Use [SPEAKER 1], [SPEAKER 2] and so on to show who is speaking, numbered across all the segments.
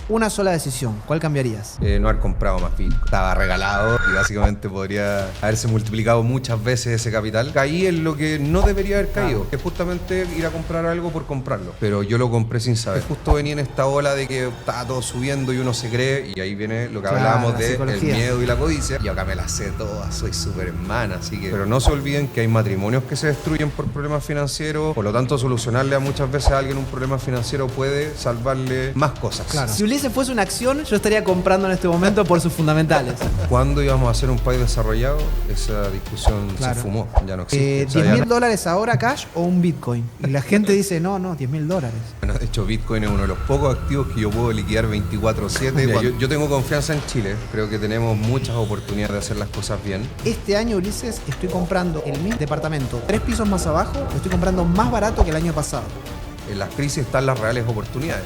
[SPEAKER 1] una sola decisión, ¿cuál cambiarías?
[SPEAKER 2] No haber comprado más Bitcoin. Estaba regalado y básicamente podría haberse multiplicado muchas veces ese capital. Caí en lo que no debería haber caído, que es justamente ir a comprar algo por comprarlo. Pero yo lo compré sin saber. Justo venía en esta ola de que estaba todo subiendo y uno se cree, y ahí viene lo que hablábamos de el miedo y la codicia. Y acá me las sé todas, soy Superman, así que... Pero no se olviden que hay matrimonios que se destruyen por problemas financieros, por lo tanto solucionarle a muchas veces a alguien un problema financiero puede salvarle más cosas.
[SPEAKER 1] Claro. Si Ulises fuese una acción, yo estaría comprando en este momento por sus fundamentales.
[SPEAKER 2] ¿Cuándo íbamos a ser un país desarrollado? Esa discusión se fumó, ya no existe.
[SPEAKER 1] $10.000 ahora cash o un Bitcoin. Y la gente dice, no, $10.000.
[SPEAKER 2] Bueno, de hecho, Bitcoin es uno de los pocos activos que yo puedo liquidar 24/7. Yo tengo confianza en Chile. Creo que tenemos muchas oportunidades de hacer las cosas bien.
[SPEAKER 1] Este año, Ulises, estoy comprando el mismo departamento 3 pisos más abajo, lo estoy comprando más barato que el año pasado.
[SPEAKER 2] En las crisis están las reales oportunidades.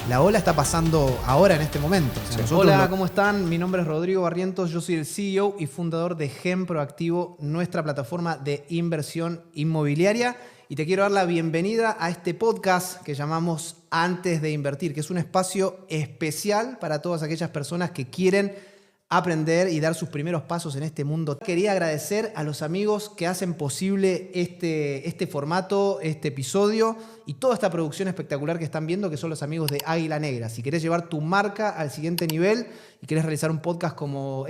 [SPEAKER 1] La ola está pasando ahora en este momento. O sea, hola, ¿cómo están? Mi nombre es Rodrigo Barrientos, yo soy el CEO y fundador de Gen Proactivo, nuestra plataforma de inversión inmobiliaria. Y te quiero dar la bienvenida a este podcast que llamamos Antes de Invertir, que es un espacio especial para todas aquellas personas que quieren aprender y dar sus primeros pasos en este mundo. Quería agradecer a los amigos que hacen posible este formato, este episodio y toda esta producción espectacular que están viendo, que son los amigos de Águila Negra. Si querés llevar tu marca al siguiente nivel y querés realizar un podcast como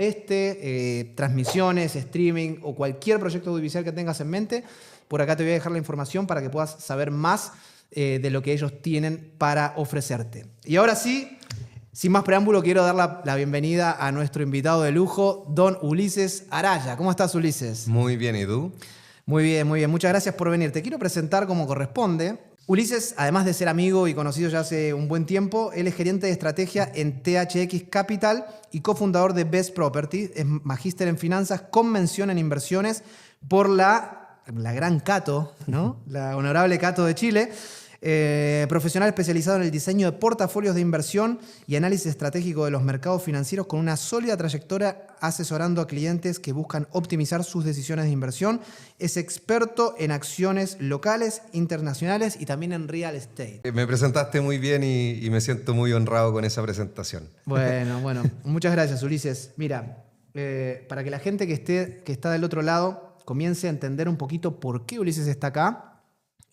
[SPEAKER 1] transmisiones, streaming o cualquier proyecto audiovisual que tengas en mente, por acá te voy a dejar la información para que puedas saber más de lo que ellos tienen para ofrecerte. Y ahora sí, sin más preámbulo, quiero dar la bienvenida a nuestro invitado de lujo, don Ulises Araya. ¿Cómo estás, Ulises?
[SPEAKER 2] Muy bien, ¿y tú?
[SPEAKER 1] Muy bien, muy bien. Muchas gracias por venir. Te quiero presentar como corresponde. Ulises, además de ser amigo y conocido ya hace un buen tiempo, él es gerente de estrategia en THX Capital y cofundador de Best Property. Es magíster en finanzas con mención en inversiones por la gran Cato, ¿no? La honorable Cato de Chile. Profesional especializado en el diseño de portafolios de inversión y análisis estratégico de los mercados financieros, con una sólida trayectoria asesorando a clientes que buscan optimizar sus decisiones de inversión. Es experto en acciones locales, internacionales y también en real estate.
[SPEAKER 2] Me presentaste muy bien y me siento muy honrado con esa presentación.
[SPEAKER 1] Bueno, muchas gracias, Ulises. Mira, para que la gente que está del otro lado comience a entender un poquito por qué Ulises está acá,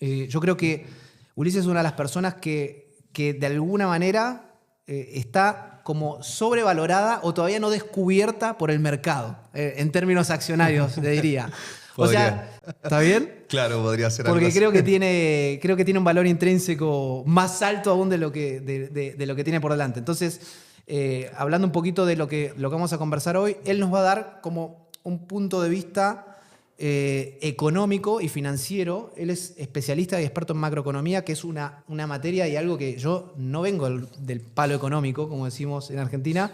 [SPEAKER 1] yo creo que Ulises es una de las personas que de alguna manera está como sobrevalorada o todavía no descubierta por el mercado, en términos accionarios, te diría. O sea, ¿está bien?
[SPEAKER 2] Claro, podría ser algo
[SPEAKER 1] Porque
[SPEAKER 2] así.
[SPEAKER 1] creo que tiene un valor intrínseco más alto aún de lo que tiene por delante. Entonces, hablando un poquito de lo que vamos a conversar hoy, él nos va a dar como un punto de vista económico y financiero. Él es especialista y experto en macroeconomía, que es una materia y algo que yo no vengo del palo económico, como decimos en Argentina,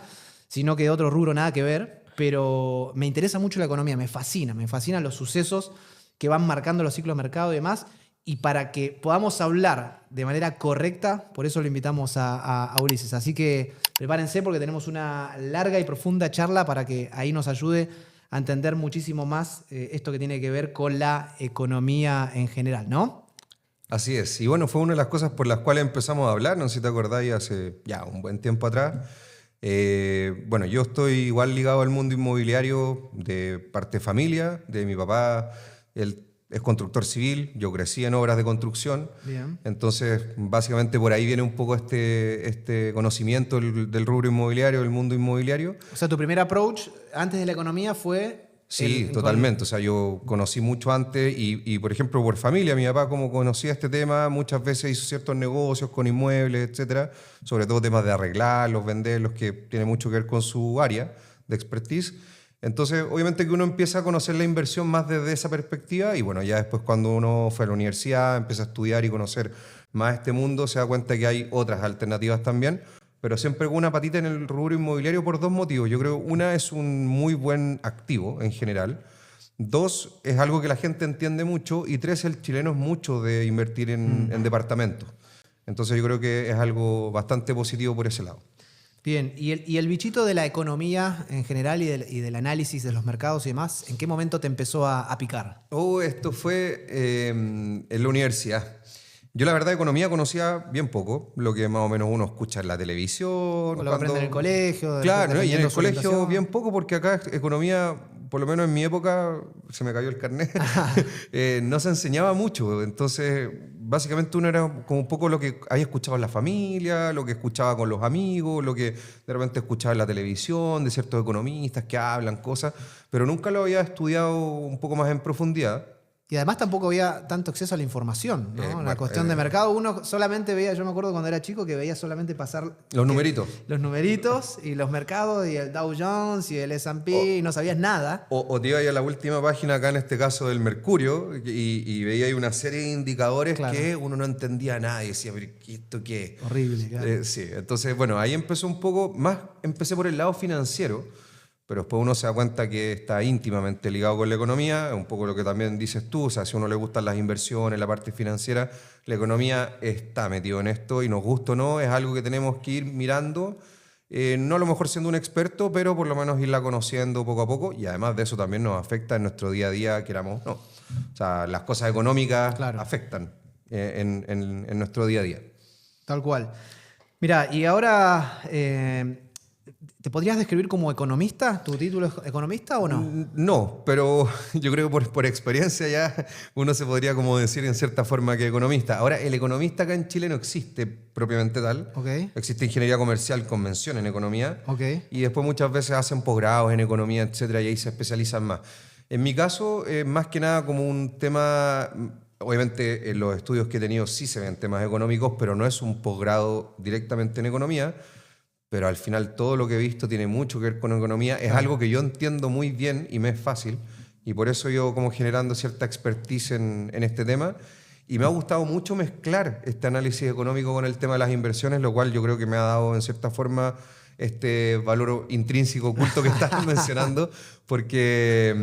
[SPEAKER 1] sino que de otro rubro nada que ver, pero me interesa mucho la economía, me fascinan los sucesos que van marcando los ciclos de mercado y demás, y para que podamos hablar de manera correcta, por eso lo invitamos a Ulises. Así que prepárense porque tenemos una larga y profunda charla para que ahí nos ayude a entender muchísimo más esto que tiene que ver con la economía en general, ¿no?
[SPEAKER 2] Así es. Y bueno, fue una de las cosas por las cuales empezamos a hablar, no sé si te acordáis, hace ya un buen tiempo atrás. Bueno, yo estoy igual ligado al mundo inmobiliario de parte de familia, de mi papá. Él es constructor civil, yo crecí en obras de construcción.
[SPEAKER 1] Bien.
[SPEAKER 2] Entonces, básicamente por ahí viene un poco este conocimiento del rubro inmobiliario, del mundo inmobiliario.
[SPEAKER 1] O sea, tu primer approach antes de la economía fue...
[SPEAKER 2] Sí, totalmente. O sea, yo conocí mucho antes y, por ejemplo, por familia, mi papá, como conocía este tema, muchas veces hizo ciertos negocios con inmuebles, etcétera, sobre todo temas de arreglarlos, venderlos, que tiene mucho que ver con su área de expertise. Entonces, obviamente que uno empieza a conocer la inversión más desde esa perspectiva y bueno, ya después cuando uno fue a la universidad, empieza a estudiar y conocer más este mundo, se da cuenta que hay otras alternativas también, pero siempre con una patita en el rubro inmobiliario por dos motivos. Yo creo una es un muy buen activo en general, dos es algo que la gente entiende mucho y tres el chileno es mucho de invertir en departamentos. Entonces yo creo que es algo bastante positivo por ese lado.
[SPEAKER 1] Bien, y el bichito de la economía en general y del análisis de los mercados y demás, ¿en qué momento te empezó a picar?
[SPEAKER 2] Esto fue en la universidad. Yo la verdad economía conocía bien poco, lo que más o menos uno escucha en la televisión.
[SPEAKER 1] O lo aprende en el colegio.
[SPEAKER 2] Claro, ¿no? Y en el colegio bien poco, porque acá economía, por lo menos en mi época, se me cayó el carnet, no se enseñaba mucho. Entonces, básicamente uno era como un poco lo que había escuchado en la familia, lo que escuchaba con los amigos, lo que de repente escuchaba en la televisión, de ciertos economistas que hablan cosas, pero nunca lo había estudiado un poco más en profundidad.
[SPEAKER 1] Y además tampoco había tanto acceso a la información, ¿no? La cuestión de mercado, uno solamente veía, yo me acuerdo cuando era chico que veía solamente pasar...
[SPEAKER 2] Los numeritos.
[SPEAKER 1] Los numeritos y los mercados y el Dow Jones y el S&P y no sabías nada.
[SPEAKER 2] O te ibas a la última página, acá en este caso del Mercurio, y veía ahí una serie de indicadores que uno no entendía nada y decía, pero ¿esto qué es?
[SPEAKER 1] Horrible, claro.
[SPEAKER 2] Sí, entonces, bueno, ahí empezó un poco, más empecé por el lado financiero, pero después uno se da cuenta que está íntimamente ligado con la economía, un poco lo que también dices tú, o sea, si a uno le gustan las inversiones, la parte financiera, la economía está metido en esto y nos gusta o no, es algo que tenemos que ir mirando, no a lo mejor siendo un experto, pero por lo menos irla conociendo poco a poco y además de eso también nos afecta en nuestro día a día, queramos o no. O sea, las cosas económicas afectan en nuestro día a día.
[SPEAKER 1] Tal cual. Mira, y ahora... ¿te podrías describir como economista? ¿Tu título es economista o no?
[SPEAKER 2] No, pero yo creo que por experiencia ya uno se podría como decir en cierta forma que economista. Ahora, el economista acá en Chile no existe propiamente tal. Existe ingeniería comercial con mención en economía. Y después muchas veces hacen posgrados en economía, etcétera, y ahí se especializan más. En mi caso, más que nada como un tema... Obviamente en los estudios que he tenido sí se ven temas económicos, pero no es un posgrado directamente en economía. Pero al final todo lo que he visto tiene mucho que ver con economía. Es algo que yo entiendo muy bien y me es fácil. Y por eso yo como generando cierta expertise en este tema. Y me ha gustado mucho mezclar este análisis económico con el tema de las inversiones, lo cual yo creo que me ha dado en cierta forma este valor intrínseco oculto que estás mencionando. Porque,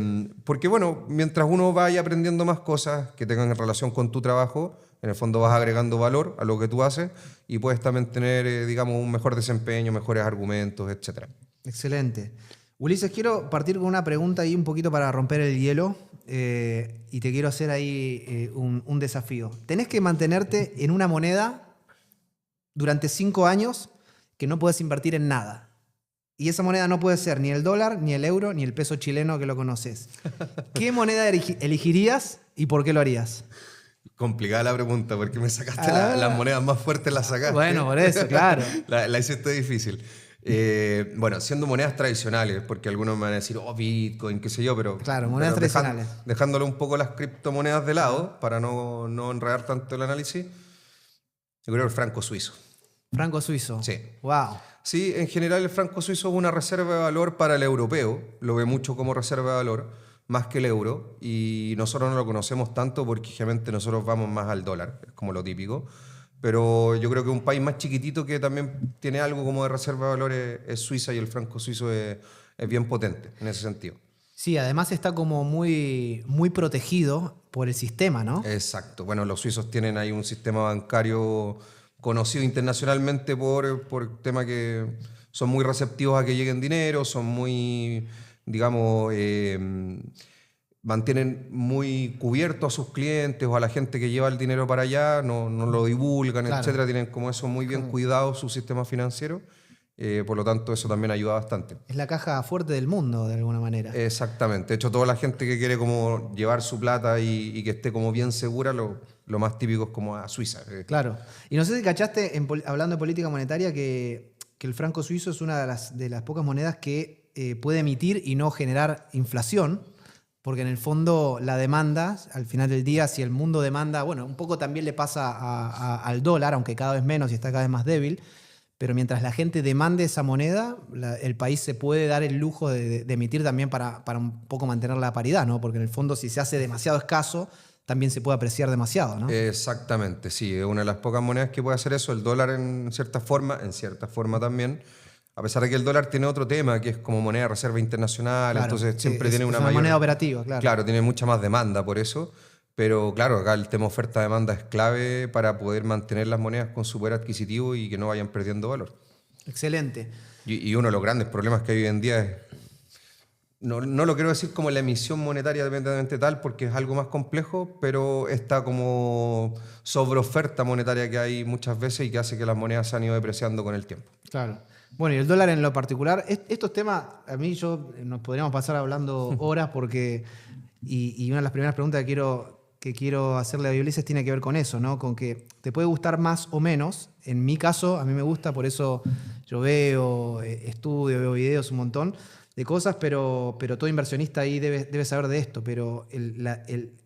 [SPEAKER 2] bueno, mientras uno vaya aprendiendo más cosas que tengan relación con tu trabajo, en el fondo vas agregando valor a lo que tú haces y puedes también tener, digamos, un mejor desempeño, mejores argumentos, etc.
[SPEAKER 1] Excelente. Ulises, quiero partir con una pregunta ahí un poquito para romper el hielo y te quiero hacer ahí un desafío. Tenés que mantenerte en una moneda durante 5 años que no puedes invertir en nada. Y esa moneda no puede ser ni el dólar, ni el euro, ni el peso chileno que lo conoces. ¿Qué moneda elegirías y por qué lo harías?
[SPEAKER 2] Complicada la pregunta, porque me sacaste las monedas más fuertes, las sacaste.
[SPEAKER 1] Bueno, por eso, claro.
[SPEAKER 2] la hiciste difícil. Bueno, siendo monedas tradicionales, porque algunos me van a decir, oh, Bitcoin, qué sé yo, pero...
[SPEAKER 1] Claro, monedas tradicionales.
[SPEAKER 2] Dejándole un poco las criptomonedas de lado, para no enredar tanto el análisis, yo creo el franco suizo.
[SPEAKER 1] ¿Franco suizo?
[SPEAKER 2] Sí.
[SPEAKER 1] Wow.
[SPEAKER 2] Sí, en general el franco suizo es una reserva de valor para el europeo, lo ve mucho como reserva de valor, más que el euro, y nosotros no lo conocemos tanto porque generalmente nosotros vamos más al dólar, es como lo típico, pero yo creo que un país más chiquitito que también tiene algo como de reserva de valor es Suiza, y el franco suizo es bien potente en ese sentido.
[SPEAKER 1] Sí, además está como muy, muy protegido por el sistema, ¿no?
[SPEAKER 2] Exacto. Bueno, los suizos tienen ahí un sistema bancario conocido internacionalmente por tema que son muy receptivos a que lleguen dinero, son muy... digamos, mantienen muy cubierto a sus clientes o a la gente que lleva el dinero para allá, no lo divulgan, etcétera. Tienen como eso muy bien cuidado su sistema financiero. Por lo tanto, eso también ayuda bastante.
[SPEAKER 1] Es la caja fuerte del mundo, de alguna manera.
[SPEAKER 2] Exactamente. De hecho, toda la gente que quiere como llevar su plata y que esté como bien segura, lo más típico es como a Suiza.
[SPEAKER 1] Claro. Y no sé si cachaste, hablando de política monetaria, que el franco suizo es una de las pocas monedas que puede emitir y no generar inflación, porque en el fondo la demanda, al final del día, si el mundo demanda, bueno, un poco también le pasa al dólar, aunque cada vez menos y está cada vez más débil, pero mientras la gente demande esa moneda, el país se puede dar el lujo de emitir también para un poco mantener la paridad, ¿no? Porque en el fondo si se hace demasiado escaso, también se puede apreciar demasiado, ¿no?
[SPEAKER 2] Exactamente, sí, es una de las pocas monedas que puede hacer eso, el dólar en cierta forma también. A pesar de que el dólar tiene otro tema, que es como moneda de reserva internacional, claro, entonces siempre tiene una
[SPEAKER 1] moneda operativa, claro.
[SPEAKER 2] Claro, tiene mucha más demanda por eso. Pero claro, acá el tema oferta-demanda es clave para poder mantener las monedas con su poder adquisitivo y que no vayan perdiendo valor.
[SPEAKER 1] Excelente.
[SPEAKER 2] Y uno de los grandes problemas que hay hoy en día es no lo quiero decir como la emisión monetaria dependientemente tal, porque es algo más complejo, pero esta como sobreoferta monetaria que hay muchas veces y que hace que las monedas se han ido depreciando con el tiempo.
[SPEAKER 1] Claro. Bueno, y el dólar en lo particular, estos temas, a mí nos podríamos pasar hablando horas porque, y una de las primeras preguntas que quiero hacerle a Ulises tiene que ver con eso, ¿no? Con que te puede gustar más o menos. En mi caso, a mí me gusta, por eso yo veo, estudio, veo videos, un montón de cosas, pero todo inversionista ahí debe saber de esto. Pero el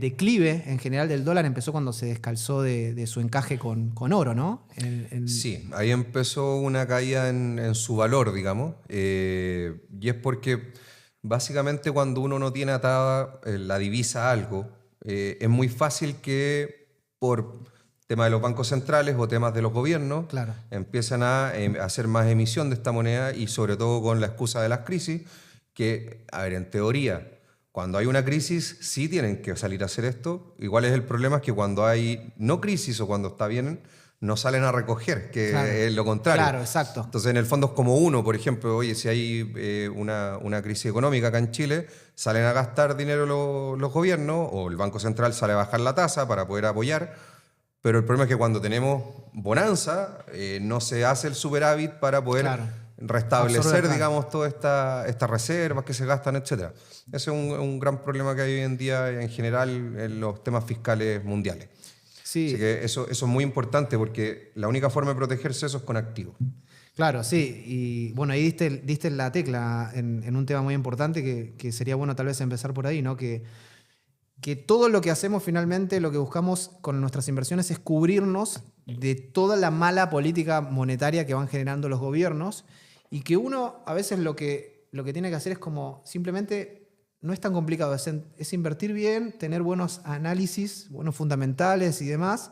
[SPEAKER 1] declive en general del dólar empezó cuando se descalzó de su encaje con oro, ¿no?
[SPEAKER 2] Sí, ahí empezó una caída en su valor, digamos, y es porque básicamente cuando uno no tiene atada la divisa a algo, es muy fácil que por temas de los bancos centrales o temas de los gobiernos
[SPEAKER 1] Claro.
[SPEAKER 2] empiezan a hacer más emisión de esta moneda y sobre todo con la excusa de las crisis, que, a ver, en teoría, cuando hay una crisis sí tienen que salir a hacer esto. Igual es el problema es que cuando hay no crisis o cuando está bien, no salen a recoger, que
[SPEAKER 1] Claro.
[SPEAKER 2] es lo contrario.
[SPEAKER 1] Claro, exacto.
[SPEAKER 2] Entonces, en el fondo es como uno, por ejemplo, oye, si hay una crisis económica acá en Chile, salen a gastar dinero los gobiernos o el Banco Central sale a bajar la tasa para poder apoyar, pero el problema es que cuando tenemos bonanza, no se hace el superávit para poder
[SPEAKER 1] Claro.
[SPEAKER 2] restablecer,
[SPEAKER 1] Absorber, claro,
[SPEAKER 2] digamos, todas estas reservas que se gastan, etc. Ese es un gran problema que hay hoy en día en general en los temas fiscales mundiales.
[SPEAKER 1] Sí.
[SPEAKER 2] Así que eso es muy importante porque la única forma de protegerse eso es con activos.
[SPEAKER 1] Claro, sí. Y bueno, ahí diste la tecla en un tema muy importante que sería bueno tal vez empezar por ahí, ¿no? Que todo lo que hacemos finalmente, lo que buscamos con nuestras inversiones es cubrirnos de toda la mala política monetaria que van generando los gobiernos y que uno a veces lo que tiene que hacer es como simplemente, no es tan complicado, es invertir bien, tener buenos análisis, buenos fundamentales y demás,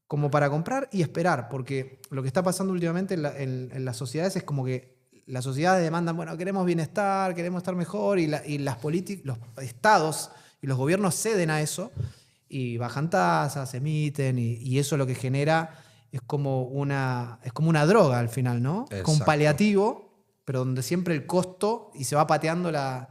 [SPEAKER 1] como para comprar y esperar, porque lo que está pasando últimamente en las sociedades es como que las sociedades demandan, bueno, queremos bienestar, queremos estar mejor y los estados y los gobiernos ceden a eso y bajan tasas, emiten y eso lo que genera es como una droga al final, ¿no?
[SPEAKER 2] Exacto.
[SPEAKER 1] Con paliativo, pero donde siempre el costo y se va pateando la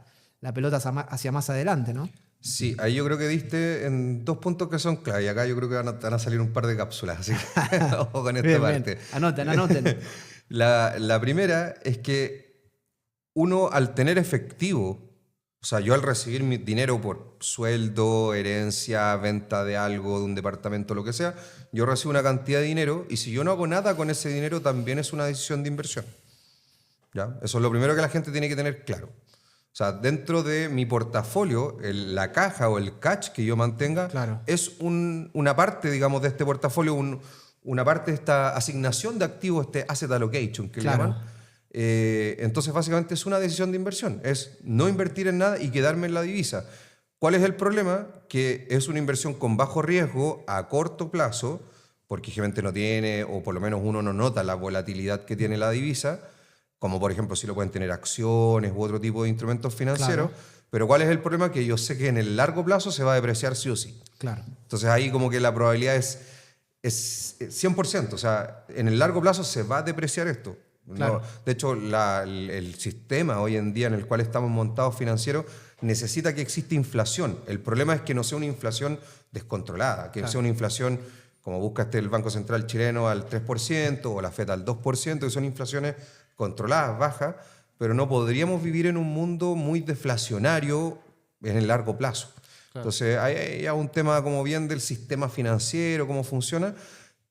[SPEAKER 1] pelota hacia más adelante, ¿no?
[SPEAKER 2] Sí, ahí yo creo que diste en dos puntos que son clave y acá yo creo que van a salir un par de cápsulas, así que ojo con esta
[SPEAKER 1] Bien,
[SPEAKER 2] parte.
[SPEAKER 1] bien. Anoten.
[SPEAKER 2] La primera es que uno al tener efectivo, o sea, yo al recibir mi dinero por sueldo, herencia, venta de algo, de un departamento, lo que sea, yo recibo una cantidad de dinero y si yo no hago nada con ese dinero también es una decisión de inversión. ¿Ya? Eso es lo primero que la gente tiene que tener claro. O sea, dentro de mi portafolio, la caja o el cash que yo mantenga
[SPEAKER 1] Claro.
[SPEAKER 2] es una parte, digamos, de este portafolio, una parte de esta asignación de activos, este asset allocation que
[SPEAKER 1] Claro.
[SPEAKER 2] le llaman. Entonces, básicamente es una decisión de inversión. Es no invertir en nada y quedarme en la divisa. ¿Cuál es el problema? Que es una inversión con bajo riesgo a corto plazo, porque gente no tiene, o por lo menos uno no nota la volatilidad que tiene la divisa, como por ejemplo si lo pueden tener acciones u otro tipo de instrumentos financieros.
[SPEAKER 1] Claro.
[SPEAKER 2] Pero ¿cuál es el problema? Que yo sé que en el largo plazo se va a depreciar sí o sí.
[SPEAKER 1] Claro.
[SPEAKER 2] Entonces ahí como que la probabilidad es 100%. O sea, en el largo plazo se va a depreciar esto.
[SPEAKER 1] Claro.
[SPEAKER 2] No, de hecho, el sistema hoy en día en el cual estamos montados financieros necesita que exista inflación. El problema es que no sea una inflación descontrolada, que sea una inflación como busca el Banco Central chileno al 3% o la FED al 2%, que son inflaciones controladas, bajas, pero no podríamos vivir en un mundo muy deflacionario en el largo plazo. Claro. Entonces hay un tema como bien del sistema financiero, cómo funciona,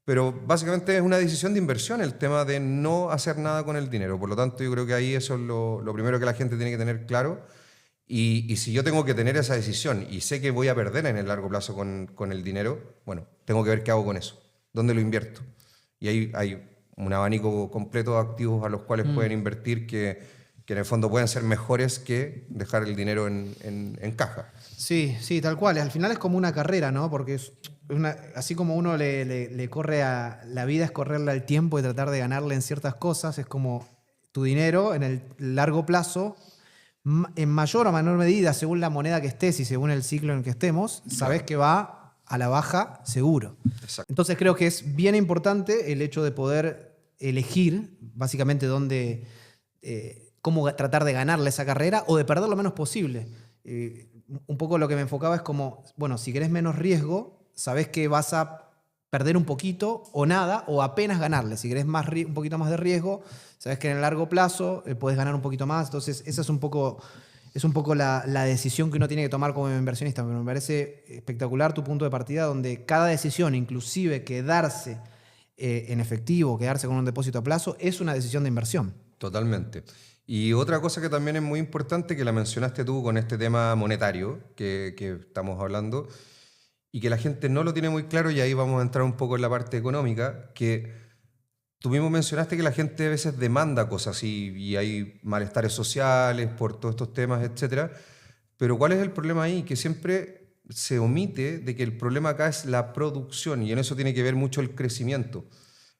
[SPEAKER 2] pero básicamente es una decisión de inversión el tema de no hacer nada con el dinero. Por lo tanto, yo creo que ahí eso es lo primero que la gente tiene que tener claro. Y si yo tengo que tener esa decisión y sé que voy a perder en el largo plazo con el dinero, bueno, tengo que ver qué hago con eso, dónde lo invierto. Y ahí hay un abanico completo de activos a los cuales pueden invertir que en el fondo pueden ser mejores que dejar el dinero en caja.
[SPEAKER 1] Sí, tal cual. Al final es como una carrera, ¿no? Porque así como uno le corre a la vida, es correrle al tiempo y tratar de ganarle en ciertas cosas, es como tu dinero en el largo plazo, en mayor o menor medida, según la moneda que estés y según el ciclo en el que estemos, sabes que va a la baja seguro.
[SPEAKER 2] Exacto.
[SPEAKER 1] Entonces creo que es bien importante el hecho de poder elegir básicamente dónde, cómo tratar de ganarle esa carrera o de perder lo menos posible. Un poco lo que me enfocaba es como, bueno, si querés menos riesgo, sabés que vas a perder un poquito o nada o apenas ganarle. Si querés un poquito más de riesgo, sabés que en el largo plazo podés ganar un poquito más. Entonces, esa es un poco la decisión que uno tiene que tomar como inversionista. Pero me parece espectacular tu punto de partida, donde cada decisión, inclusive quedarse en efectivo, quedarse con un depósito a plazo, es una decisión de inversión.
[SPEAKER 2] Totalmente. Y otra cosa que también es muy importante, que la mencionaste tú con este tema monetario que estamos hablando, y que la gente no lo tiene muy claro, y ahí vamos a entrar un poco en la parte económica, que tú mismo mencionaste que la gente a veces demanda cosas y hay malestares sociales por todos estos temas, etcétera. Pero ¿cuál es el problema ahí? Que siempre se omite de que el problema acá es la producción, y en eso tiene que ver mucho el crecimiento.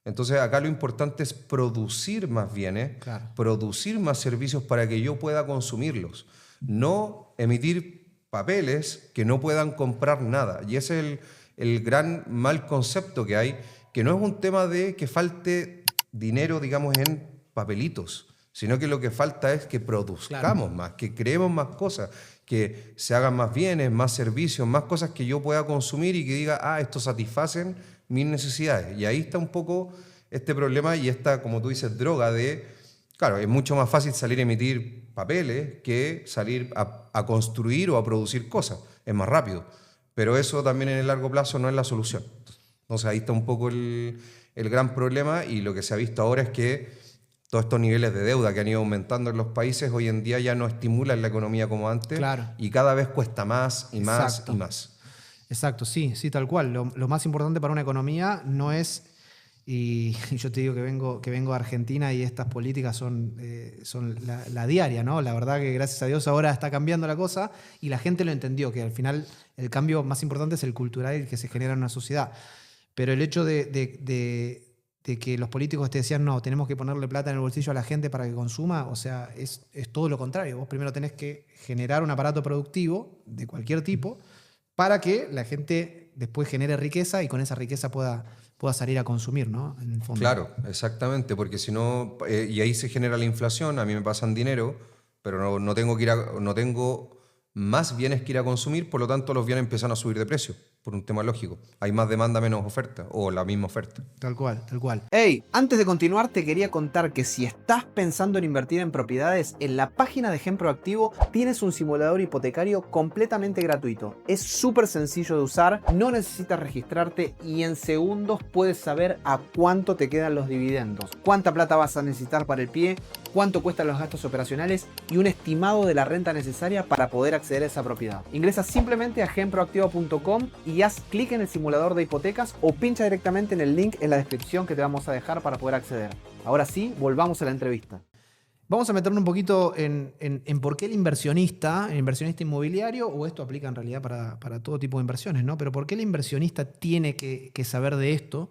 [SPEAKER 2] Entonces acá lo importante es producir más bienes,
[SPEAKER 1] claro,
[SPEAKER 2] producir más servicios para que yo pueda consumirlos, no emitir papeles que no puedan comprar nada. Y ese es el gran mal concepto que hay, que no es un tema de que falte dinero, digamos, en papelitos, sino que lo que falta es que produzcamos más, que creemos más cosas, que se hagan más bienes, más servicios, más cosas que yo pueda consumir y que diga, esto satisfacen mis necesidades. Y ahí está un poco este problema y esta, como tú dices, droga de, claro, es mucho más fácil salir a emitir papeles que salir a construir o a producir cosas. Es más rápido. Pero eso también en el largo plazo no es la solución. Entonces ahí está un poco el gran problema, y lo que se ha visto ahora es que todos estos niveles de deuda que han ido aumentando en los países hoy en día ya no estimulan la economía como antes,
[SPEAKER 1] claro,
[SPEAKER 2] y cada vez cuesta más y más.
[SPEAKER 1] Exacto.
[SPEAKER 2] Y más.
[SPEAKER 1] Exacto, sí, tal cual. Lo más importante para una economía no es, y yo te digo que vengo de Argentina y estas políticas son la diaria, ¿no? La verdad que gracias a Dios ahora está cambiando la cosa y la gente lo entendió, que al final el cambio más importante es el cultural y el que se genera en una sociedad. Pero el hecho de que los políticos te decían, no, tenemos que ponerle plata en el bolsillo a la gente para que consuma, o sea, es todo lo contrario. Vos primero tenés que generar un aparato productivo de cualquier tipo para que la gente después genere riqueza y con esa riqueza pueda salir a consumir, ¿no? En el fondo.
[SPEAKER 2] Claro, exactamente, porque si no, y ahí se genera la inflación, a mí me pasan dinero, pero no tengo más bienes que ir a consumir, por lo tanto los bienes empiezan a subir de precio, por un tema lógico. Hay más demanda, menos oferta, o la misma oferta.
[SPEAKER 1] Tal cual, tal cual. Hey, antes de continuar te quería contar que si estás pensando en invertir en propiedades, en la página de Gen Proactivo tienes un simulador hipotecario completamente gratuito. Es súper sencillo de usar, no necesitas registrarte y en segundos puedes saber a cuánto te quedan los dividendos, cuánta plata vas a necesitar para el pie, cuánto cuestan los gastos operacionales y un estimado de la renta necesaria para poder acceder a esa propiedad. Ingresa simplemente a genproactivo.com y haz clic en el simulador de hipotecas o pincha directamente en el link en la descripción que te vamos a dejar para poder acceder. Ahora sí, volvamos a la entrevista. Vamos a meternos un poquito en por qué el inversionista inmobiliario, o esto aplica en realidad para todo tipo de inversiones, ¿no? Pero por qué el inversionista tiene que saber de esto,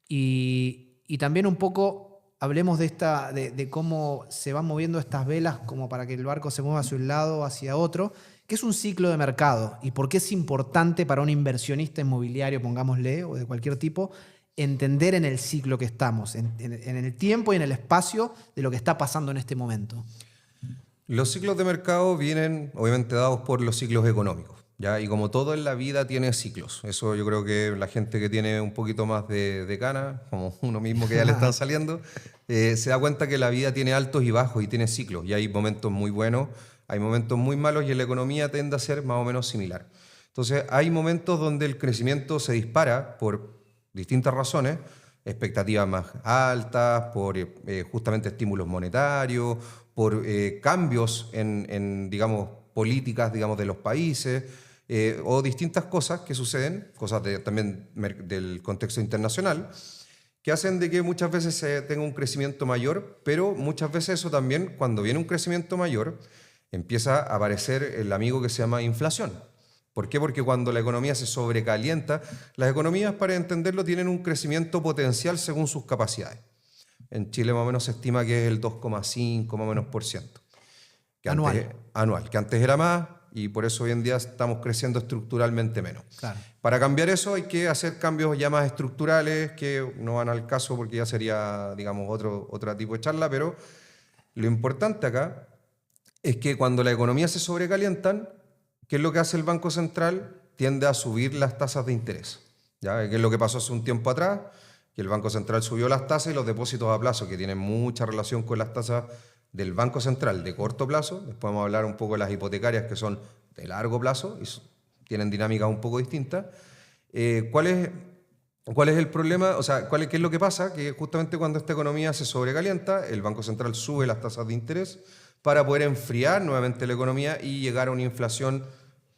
[SPEAKER 1] y también un poco hablemos de cómo se van moviendo estas velas como para que el barco se mueva hacia un lado o hacia otro, que es un ciclo de mercado, y por qué es importante para un inversionista inmobiliario, pongámosle, o de cualquier tipo, entender en el ciclo que estamos, en el tiempo y en el espacio de lo que está pasando en este momento.
[SPEAKER 2] Los ciclos de mercado vienen obviamente dados por los ciclos económicos, ¿ya? Y como todo en la vida tiene ciclos. Eso yo creo que la gente que tiene un poquito más de cana, como uno mismo que ya le están saliendo, se da cuenta que la vida tiene altos y bajos y tiene ciclos. Y hay momentos muy buenos, hay momentos muy malos, y en la economía tiende a ser más o menos similar. Entonces hay momentos donde el crecimiento se dispara por distintas razones, expectativas más altas, por justamente estímulos monetarios, por cambios en digamos, políticas, digamos, de los países, o distintas cosas que suceden, cosas también del contexto internacional, que hacen de que muchas veces se tenga un crecimiento mayor, pero muchas veces eso también, cuando viene un crecimiento mayor, empieza a aparecer el amigo que se llama inflación. ¿Por qué? Porque cuando la economía se sobrecalienta, las economías, para entenderlo, tienen un crecimiento potencial según sus capacidades. En Chile más o menos se estima que es el 2,5 más o menos por ciento. Anual, que antes era más, y por eso hoy en día estamos creciendo estructuralmente menos.
[SPEAKER 1] Claro.
[SPEAKER 2] Para cambiar eso hay que hacer cambios ya más estructurales, que no van al caso porque ya sería, digamos, otro tipo de charla, pero Lo importante acá es que cuando la economía se sobrecalientan, ¿qué es lo que hace el Banco Central? Tiende a subir las tasas de interés. ¿Ya? ¿Qué es lo que pasó hace un tiempo atrás? Que el Banco Central subió las tasas y los depósitos a plazo, que tienen mucha relación con las tasas del Banco Central de corto plazo. Después vamos a hablar un poco de las hipotecarias, que son de largo plazo y tienen dinámicas un poco distintas. ¿Cuál es el problema? O sea, ¿qué es lo que pasa? Que justamente cuando esta economía se sobrecalienta, el Banco Central sube las tasas de interés para poder enfriar nuevamente la economía y llegar a una inflación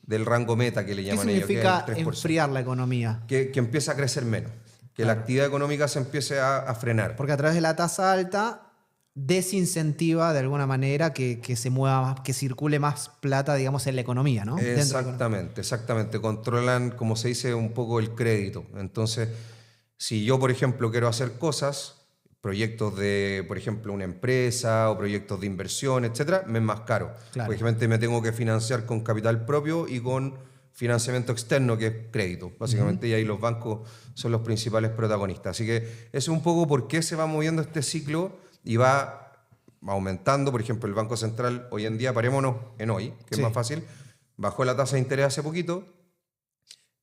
[SPEAKER 2] del rango meta que le llaman ellos.
[SPEAKER 1] ¿Qué significa enfriar la economía?
[SPEAKER 2] Que empieza a crecer menos, que la actividad económica se empiece a frenar.
[SPEAKER 1] Porque a través de la tasa alta desincentiva de alguna manera que se mueva más, que circule más plata, digamos, en la economía, ¿no?
[SPEAKER 2] Exactamente. Controlan, como se dice, un poco el crédito. Entonces, si yo, por ejemplo, quiero hacer cosas, proyectos de, por ejemplo, una empresa o proyectos de inversión, etcétera, me es más caro.
[SPEAKER 1] Claro.
[SPEAKER 2] Por ejemplo, me tengo que financiar con capital propio y con financiamiento externo, que es crédito, básicamente, y ahí los bancos son los principales protagonistas. Así que eso es un poco por qué se va moviendo este ciclo y va aumentando. Por ejemplo, el Banco Central hoy en día, parémonos en hoy, que es más fácil, bajó la tasa de interés hace poquito.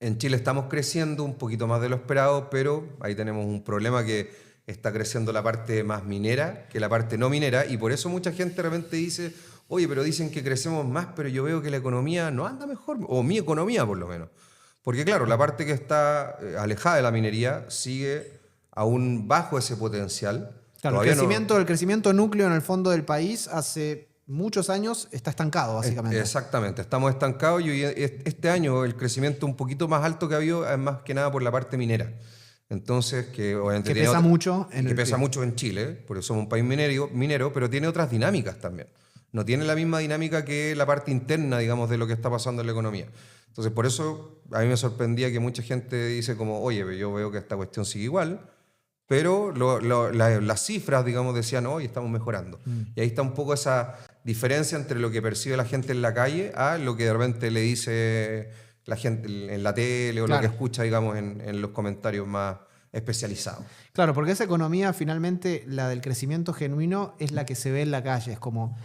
[SPEAKER 2] En Chile estamos creciendo un poquito más de lo esperado, pero ahí tenemos un problema que está creciendo la parte más minera que la parte no minera, y por eso mucha gente de repente dice, oye, pero dicen que crecemos más, pero yo veo que la economía no anda mejor, o mi economía por lo menos. Porque claro, la parte que está alejada de la minería sigue aún bajo ese potencial.
[SPEAKER 1] Claro, el crecimiento núcleo en el fondo del país hace muchos años está estancado, básicamente.
[SPEAKER 2] Exactamente, estamos estancados y este año el crecimiento un poquito más alto que ha habido es más que nada por la parte minera. Entonces, que obviamente
[SPEAKER 1] pesa mucho
[SPEAKER 2] en Chile, porque somos un país minero, pero tiene otras dinámicas también. No tiene la misma dinámica que la parte interna, digamos, de lo que está pasando en la economía. Entonces, por eso a mí me sorprendía que mucha gente dice como, oye, yo veo que esta cuestión sigue igual, pero las cifras, digamos, decían, hoy estamos mejorando. Y ahí está un poco esa diferencia entre lo que percibe la gente en la calle a lo que de repente le dice la gente en la tele o lo que escucha, digamos, en los comentarios más especializados.
[SPEAKER 1] Claro, porque esa economía, finalmente, la del crecimiento genuino, es la que se ve en la calle. Es como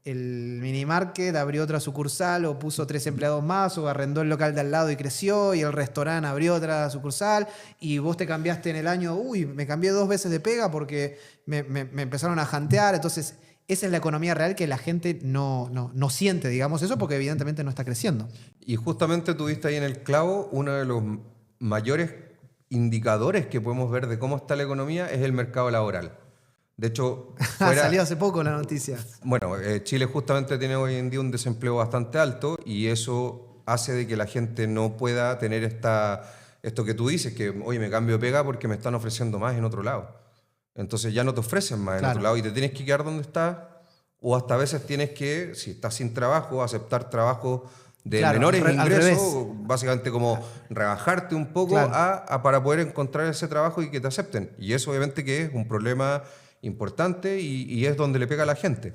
[SPEAKER 1] el minimarket abrió otra sucursal o puso 3 empleados más o arrendó el local de al lado y creció, y el restaurante abrió otra sucursal y vos te cambiaste en el año, me cambié 2 veces de pega porque me empezaron a jantear. Entonces, esa es la economía real que la gente no siente, digamos eso, porque evidentemente no está creciendo.
[SPEAKER 2] Y justamente tuviste ahí en el clavo uno de los mayores indicadores que podemos ver de cómo está la economía es el mercado laboral. De hecho,
[SPEAKER 1] salió hace poco la noticia.
[SPEAKER 2] Bueno, Chile justamente tiene hoy en día un desempleo bastante alto y eso hace de que la gente no pueda tener esto que tú dices, que oye, me cambio de pega porque me están ofreciendo más en otro lado. Entonces ya no te ofrecen más en otro lado y te tienes que quedar donde estás, o hasta a veces tienes que, si estás sin trabajo, aceptar trabajo de menores ingresos, básicamente como rebajarte un poco para poder encontrar ese trabajo y que te acepten. Y eso obviamente que es un problema importante y es donde le pega a la gente.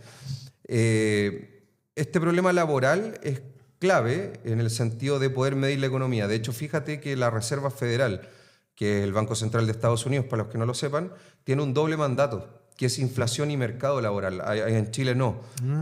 [SPEAKER 2] Este problema laboral es clave en el sentido de poder medir la economía. De hecho, fíjate que la Reserva Federal, que es el Banco Central de Estados Unidos, para los que no lo sepan, tiene un doble mandato, que es inflación y mercado laboral. En Chile no,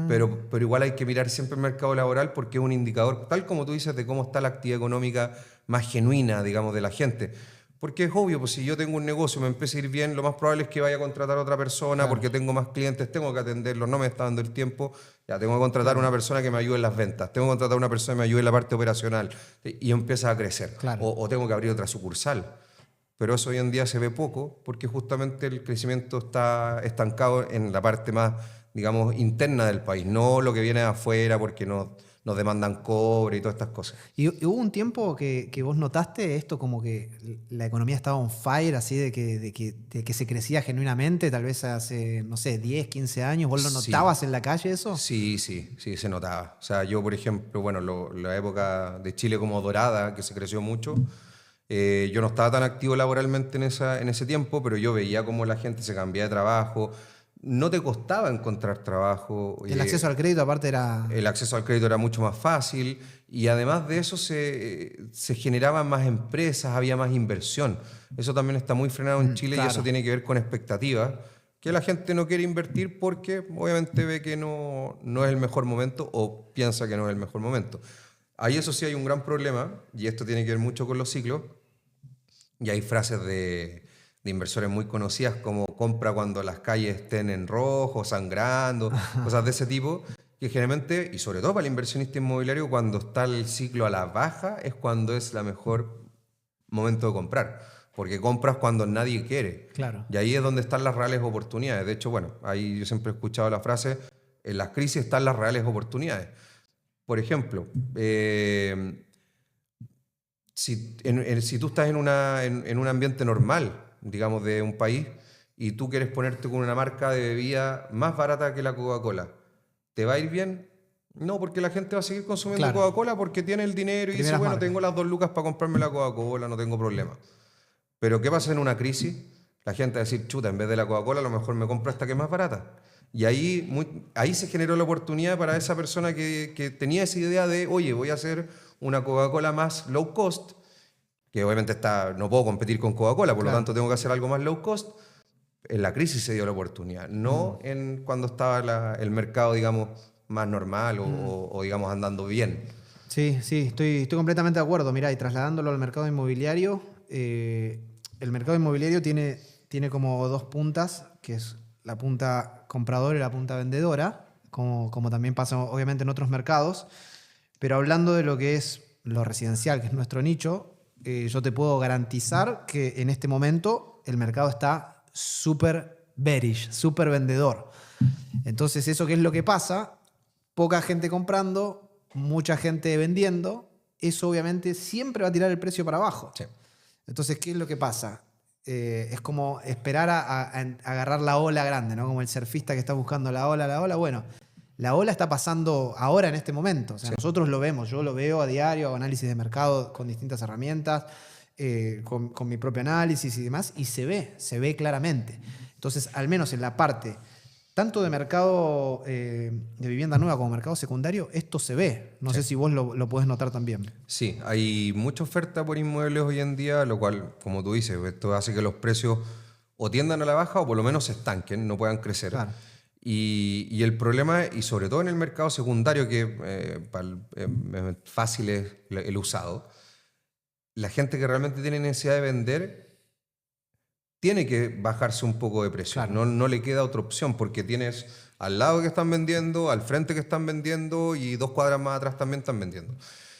[SPEAKER 2] pero igual hay que mirar siempre el mercado laboral porque es un indicador, tal como tú dices, de cómo está la actividad económica más genuina, digamos, de la gente. Porque es obvio, pues si yo tengo un negocio, me empieza a ir bien, lo más probable es que vaya a contratar a otra persona porque tengo más clientes, tengo que atenderlos, no me está dando el tiempo, ya tengo que contratar a una persona que me ayude en las ventas, tengo que contratar a una persona que me ayude en la parte operacional y empieza a crecer. O tengo que abrir otra sucursal. Pero eso hoy en día se ve poco porque justamente el crecimiento está estancado en la parte más, digamos, interna del país, no lo que viene de afuera porque nos demandan cobre y todas estas cosas.
[SPEAKER 1] ¿Y hubo un tiempo que vos notaste esto como que la economía estaba on fire, así de que se crecía genuinamente, tal vez hace, no sé, 10, 15 años? ¿Vos lo notabas en la calle eso?
[SPEAKER 2] Sí, se notaba. O sea, yo, por ejemplo, bueno, la época de Chile como dorada, que se creció mucho, yo no estaba tan activo laboralmente en ese tiempo, pero yo veía cómo la gente se cambiaba de trabajo. No te costaba encontrar trabajo.
[SPEAKER 1] El acceso al crédito aparte era...
[SPEAKER 2] El acceso al crédito era mucho más fácil y además de eso se generaban más empresas, había más inversión. Eso también está muy frenado en Chile y eso tiene que ver con expectativas. que la gente no quiere invertir porque obviamente ve que no es el mejor momento o piensa que no es el mejor momento. Ahí eso sí hay un gran problema, y esto tiene que ver mucho con los ciclos, y hay frases de inversores muy conocidas como compra cuando las calles estén en rojo, sangrando, cosas de ese tipo, que generalmente, y sobre todo para el inversionista inmobiliario, cuando está el ciclo a la baja es cuando es el mejor momento de comprar, porque compras cuando nadie quiere.
[SPEAKER 1] Claro.
[SPEAKER 2] Y ahí es donde están las reales oportunidades. De hecho, bueno, ahí yo siempre he escuchado la frase, en las crisis están las reales oportunidades. Por ejemplo, si tú estás en un ambiente normal, digamos, de un país, y tú quieres ponerte con una marca de bebida más barata que la Coca-Cola, ¿te va a ir bien? No, porque la gente va a seguir consumiendo Coca-Cola porque tiene el dinero y dice, bueno, tengo las 2 lucas para comprarme la Coca-Cola, no tengo problema. Pero ¿qué pasa en una crisis? La gente va a decir, chuta, en vez de la Coca-Cola a lo mejor me compro esta que es más barata. Y ahí se generó la oportunidad para esa persona que tenía esa idea de, oye, voy a hacer una Coca-Cola más low cost, que obviamente no puedo competir con Coca-Cola, por lo tanto tengo que hacer algo más low cost. En la crisis se dio la oportunidad, no cuando estaba el mercado, digamos, más normal o digamos, andando bien.
[SPEAKER 1] Sí, estoy completamente de acuerdo. Mirá, y trasladándolo al mercado inmobiliario, el mercado inmobiliario tiene como 2 puntas, que es la punta compradora y la punta vendedora, como también pasa obviamente en otros mercados. Pero hablando de lo que es lo residencial, que es nuestro nicho, yo te puedo garantizar que en este momento el mercado está súper bearish, súper vendedor. Entonces, ¿eso qué es lo que pasa? Poca gente comprando, mucha gente vendiendo. Eso obviamente siempre va a tirar el precio para abajo.
[SPEAKER 2] Sí.
[SPEAKER 1] Entonces, ¿qué es lo que pasa? Es como esperar a agarrar la ola grande, ¿no? Como el surfista que está buscando la ola. Bueno, la ola está pasando ahora en este momento. O sea, nosotros lo vemos, yo lo veo a diario, hago análisis de mercado con distintas herramientas, con mi propio análisis y demás, y se ve claramente. Entonces, al menos en la parte tanto de mercado de vivienda nueva como mercado secundario, esto se ve. No sé si vos lo podés notar también.
[SPEAKER 2] Sí, hay mucha oferta por inmuebles hoy en día, lo cual, como tú dices, esto hace que los precios o tiendan a la baja o por lo menos se estanquen, no puedan crecer.
[SPEAKER 1] Claro.
[SPEAKER 2] Y el problema, y sobre todo en el mercado secundario, que fácil es el usado, la gente que realmente tiene necesidad de vender tiene que bajarse un poco de precio.
[SPEAKER 1] Claro.
[SPEAKER 2] No le queda otra opción porque tienes al lado que están vendiendo, al frente que están vendiendo y 2 cuadras más atrás también están vendiendo.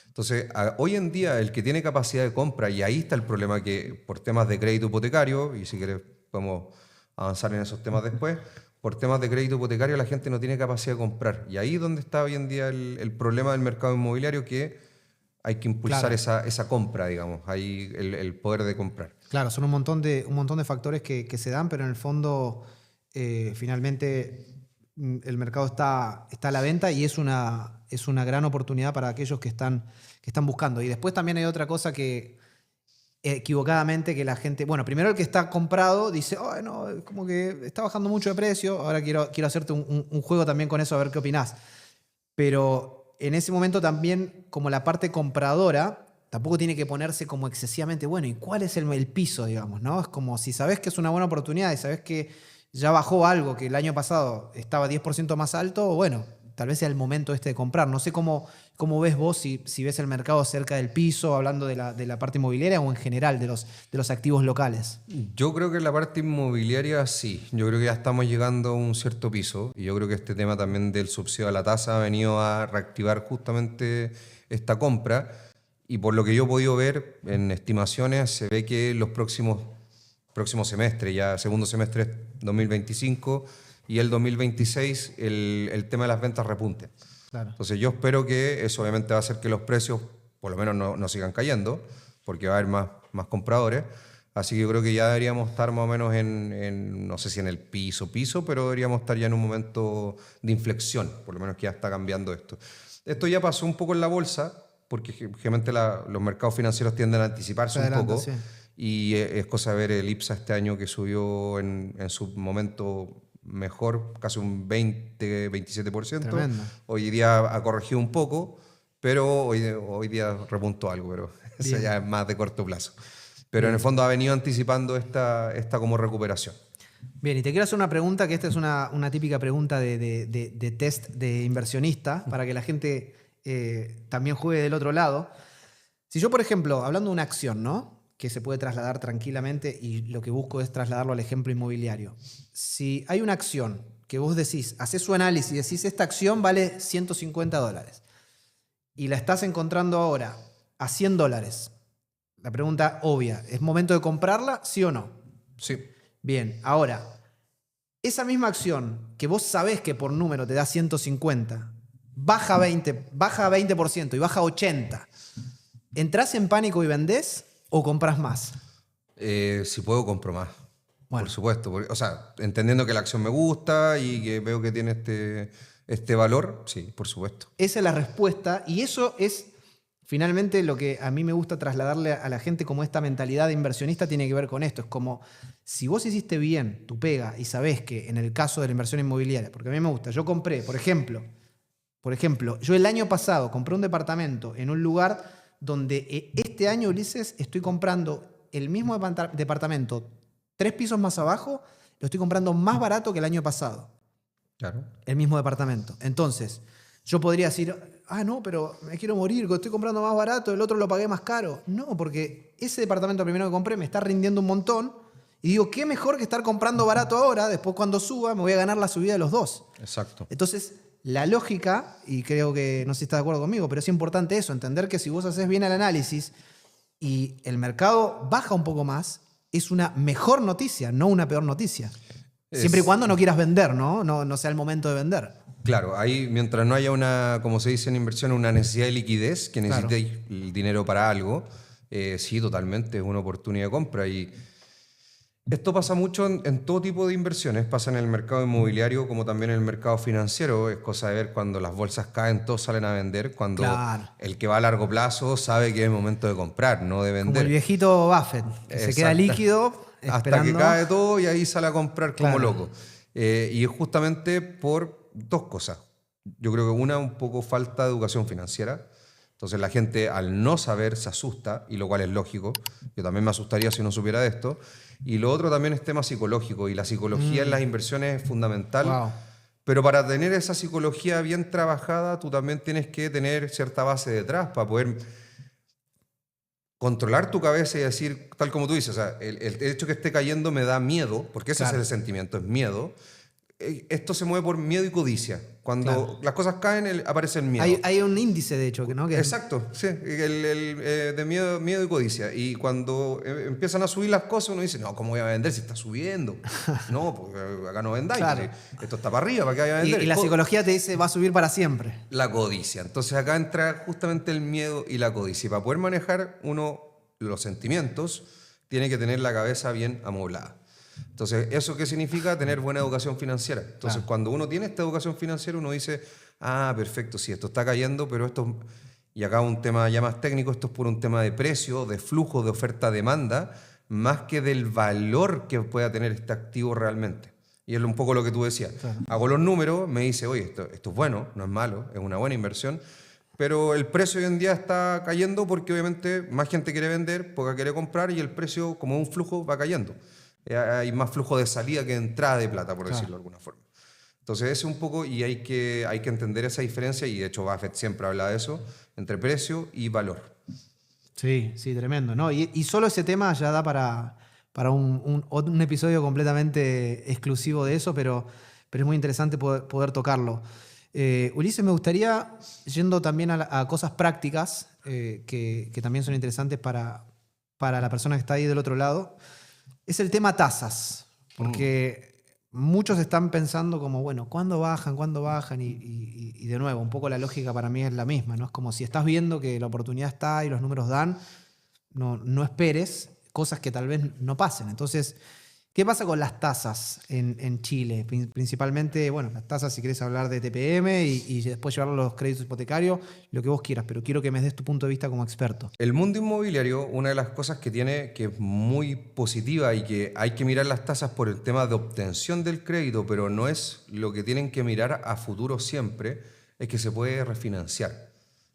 [SPEAKER 2] Entonces, hoy en día el que tiene capacidad de compra, y ahí está el problema que por temas de crédito hipotecario, y si quieres podemos avanzar en esos temas después, por temas de crédito hipotecario la gente no tiene capacidad de comprar. Y ahí es donde está hoy en día el problema del mercado inmobiliario, que hay que impulsar esa compra, digamos, ahí el poder de comprar.
[SPEAKER 1] Claro, son un montón de factores que se dan, pero en el fondo finalmente el mercado está a la venta y es una gran oportunidad para aquellos que están buscando. Y después también hay otra cosa que equivocadamente que la gente... Bueno, primero el que está comprado dice, oh, no, como que está bajando mucho de precio, ahora quiero hacerte un juego también con eso, a ver qué opinás. Pero en ese momento también, como la parte compradora, tampoco tiene que ponerse como excesivamente, bueno, ¿y cuál es el piso, digamos, ¿no? Es como si sabés que es una buena oportunidad y sabés que ya bajó algo que el año pasado estaba 10% más alto, bueno, tal vez sea el momento de comprar. No sé cómo ves vos, si ves el mercado cerca del piso, hablando de la parte inmobiliaria o en general de los activos locales.
[SPEAKER 2] Yo creo que en la parte inmobiliaria sí. Yo creo que ya estamos llegando a un cierto piso y yo creo que este tema también del subsidio a la tasa ha venido a reactivar justamente esta compra. Y por lo que yo he podido ver en estimaciones, se ve que los próximos semestres, ya segundo semestre 2025 y el 2026, el tema de las ventas repunte.
[SPEAKER 1] Claro.
[SPEAKER 2] Entonces yo espero que eso obviamente va a hacer que los precios por lo menos no sigan cayendo, porque va a haber más compradores. Así que yo creo que ya deberíamos estar más o menos no sé si en el piso, pero deberíamos estar ya en un momento de inflexión, por lo menos que ya está cambiando esto. Esto ya pasó un poco en la bolsa, porque generalmente los mercados financieros tienden a anticiparse un poco.
[SPEAKER 1] Sí.
[SPEAKER 2] Y es cosa de ver el IPSA este año, que subió en su momento mejor, casi un 27%.
[SPEAKER 1] Tremendo.
[SPEAKER 2] Hoy día ha corregido un poco, pero hoy día repuntó algo, pero eso ya es más de corto plazo. Pero en el fondo ha venido anticipando esta como recuperación.
[SPEAKER 1] Bien, y te quiero hacer una pregunta, que esta es una típica pregunta de test de inversionista, para que la gente también juegue del otro lado. Si yo, por ejemplo, hablando de una acción, ¿no?, que se puede trasladar tranquilamente, y lo que busco es trasladarlo al ejemplo inmobiliario. Si hay una acción que vos decís, haces su análisis y decís, esta acción vale $150 y la estás encontrando ahora a $100. La pregunta obvia, ¿es momento de comprarla, sí o no?
[SPEAKER 2] Sí.
[SPEAKER 1] Bien, ahora, esa misma acción que vos sabés que por número te da 150, baja a 20% y baja a 80%, ¿entrás en pánico y vendés o compras más?
[SPEAKER 2] Si puedo, compro más.
[SPEAKER 1] Bueno.
[SPEAKER 2] Por supuesto. O sea, entendiendo que la acción me gusta y que veo que tiene este valor, sí, por supuesto.
[SPEAKER 1] Esa es la respuesta, y eso es finalmente lo que a mí me gusta trasladarle a la gente, como esta mentalidad de inversionista tiene que ver con esto. Es como, si vos hiciste bien tu pega y sabés que en el caso de la inversión inmobiliaria, porque a mí me gusta, yo compré, por ejemplo, yo el año pasado compré un departamento en un lugar donde este año, Ulises, estoy comprando el mismo departamento 3 pisos más abajo, lo estoy comprando más barato que el año pasado.
[SPEAKER 2] Claro.
[SPEAKER 1] El mismo departamento. Entonces, yo podría decir, no, pero me quiero morir, estoy comprando más barato, el otro lo pagué más caro. No, porque ese departamento primero que compré me está rindiendo un montón, y digo, qué mejor que estar comprando barato ahora, después cuando suba me voy a ganar la subida de los dos.
[SPEAKER 2] Exacto.
[SPEAKER 1] Entonces, la lógica, y creo que no sé si estás de acuerdo conmigo, pero es importante eso, entender que si vos haces bien el análisis y el mercado baja un poco más, es una mejor noticia, no una peor noticia. Siempre y cuando no quieras vender, ¿no? No sea el momento de vender.
[SPEAKER 2] Claro, ahí mientras no haya una, como se dice en inversión, una necesidad de liquidez, que necesitéis el dinero para algo, sí, totalmente, es una oportunidad de compra. Y esto pasa mucho en todo tipo de inversiones, pasa en el mercado inmobiliario como también en el mercado financiero. Es cosa de ver cuando las bolsas caen, todos salen a vender, cuando el que va a largo plazo sabe que es momento de comprar, no de vender.
[SPEAKER 1] Como el viejito Buffett, que se queda líquido esperando.
[SPEAKER 2] Hasta que cae todo y ahí sale a comprar como loco. Y es justamente por dos cosas. Yo creo que una, un poco falta de educación financiera. Entonces la gente, al no saber, se asusta, y lo cual es lógico. Yo también me asustaría si no supiera de esto. Y lo otro también es tema psicológico, y la psicología en las inversiones es fundamental.
[SPEAKER 1] Wow.
[SPEAKER 2] Pero para tener esa psicología bien trabajada, tú también tienes que tener cierta base detrás para poder controlar tu cabeza y decir, tal como tú dices, o sea, el hecho que esté cayendo me da miedo, porque ese es el sentimiento, es miedo. Esto se mueve por miedo y codicia. Cuando las cosas caen, aparece el miedo.
[SPEAKER 1] Hay un índice, de hecho, ¿no?
[SPEAKER 2] Exacto, sí, de miedo y codicia. Y cuando empiezan a subir las cosas, uno dice, no, ¿cómo voy a vender si está subiendo? No, porque acá no vendáis, esto está para arriba, ¿para qué vaya a vender?
[SPEAKER 1] Y la psicología te dice, va a subir para siempre.
[SPEAKER 2] La codicia. Entonces acá entra justamente el miedo y la codicia. Y para poder manejar uno los sentimientos, tiene que tener la cabeza bien amoblada. Entonces, ¿eso qué significa? Tener buena educación financiera. Entonces, cuando uno tiene esta educación financiera, uno dice, perfecto, sí, esto está cayendo, pero esto, y acá un tema ya más técnico, esto es por un tema de precio, de flujo, de oferta-demanda, más que del valor que pueda tener este activo realmente. Y es un poco lo que tú decías. Hago los números, me dice, oye, esto es bueno, no es malo, es una buena inversión, pero el precio hoy en día está cayendo porque obviamente más gente quiere vender, poca quiere comprar, y el precio, como un flujo, va cayendo. Hay más flujo de salida que de entrada de plata, por decirlo de alguna forma. Entonces, ese es un poco, y hay que entender esa diferencia, y de hecho Buffett siempre habla de eso, entre precio y valor.
[SPEAKER 1] Sí, tremendo, ¿no? Y solo ese tema ya da para un episodio completamente exclusivo de eso, pero es muy interesante poder tocarlo. Ulises, me gustaría, yendo también a cosas prácticas, que también son interesantes para la persona que está ahí del otro lado, es el tema tasas, porque muchos están pensando como, bueno, ¿cuándo bajan? Y de nuevo, un poco la lógica para mí es la misma, ¿no? Es como si estás viendo que la oportunidad está y los números dan, no esperes cosas que tal vez no pasen. Entonces, ¿qué pasa con las tasas en Chile? Principalmente, bueno, las tasas, si querés hablar de TPM y después llevarlo a los créditos hipotecarios, lo que vos quieras, pero quiero que me des tu punto de vista como experto.
[SPEAKER 2] El mundo inmobiliario, una de las cosas que tiene, que es muy positiva, y que hay que mirar las tasas por el tema de obtención del crédito, pero no es lo que tienen que mirar a futuro siempre, es que se puede refinanciar.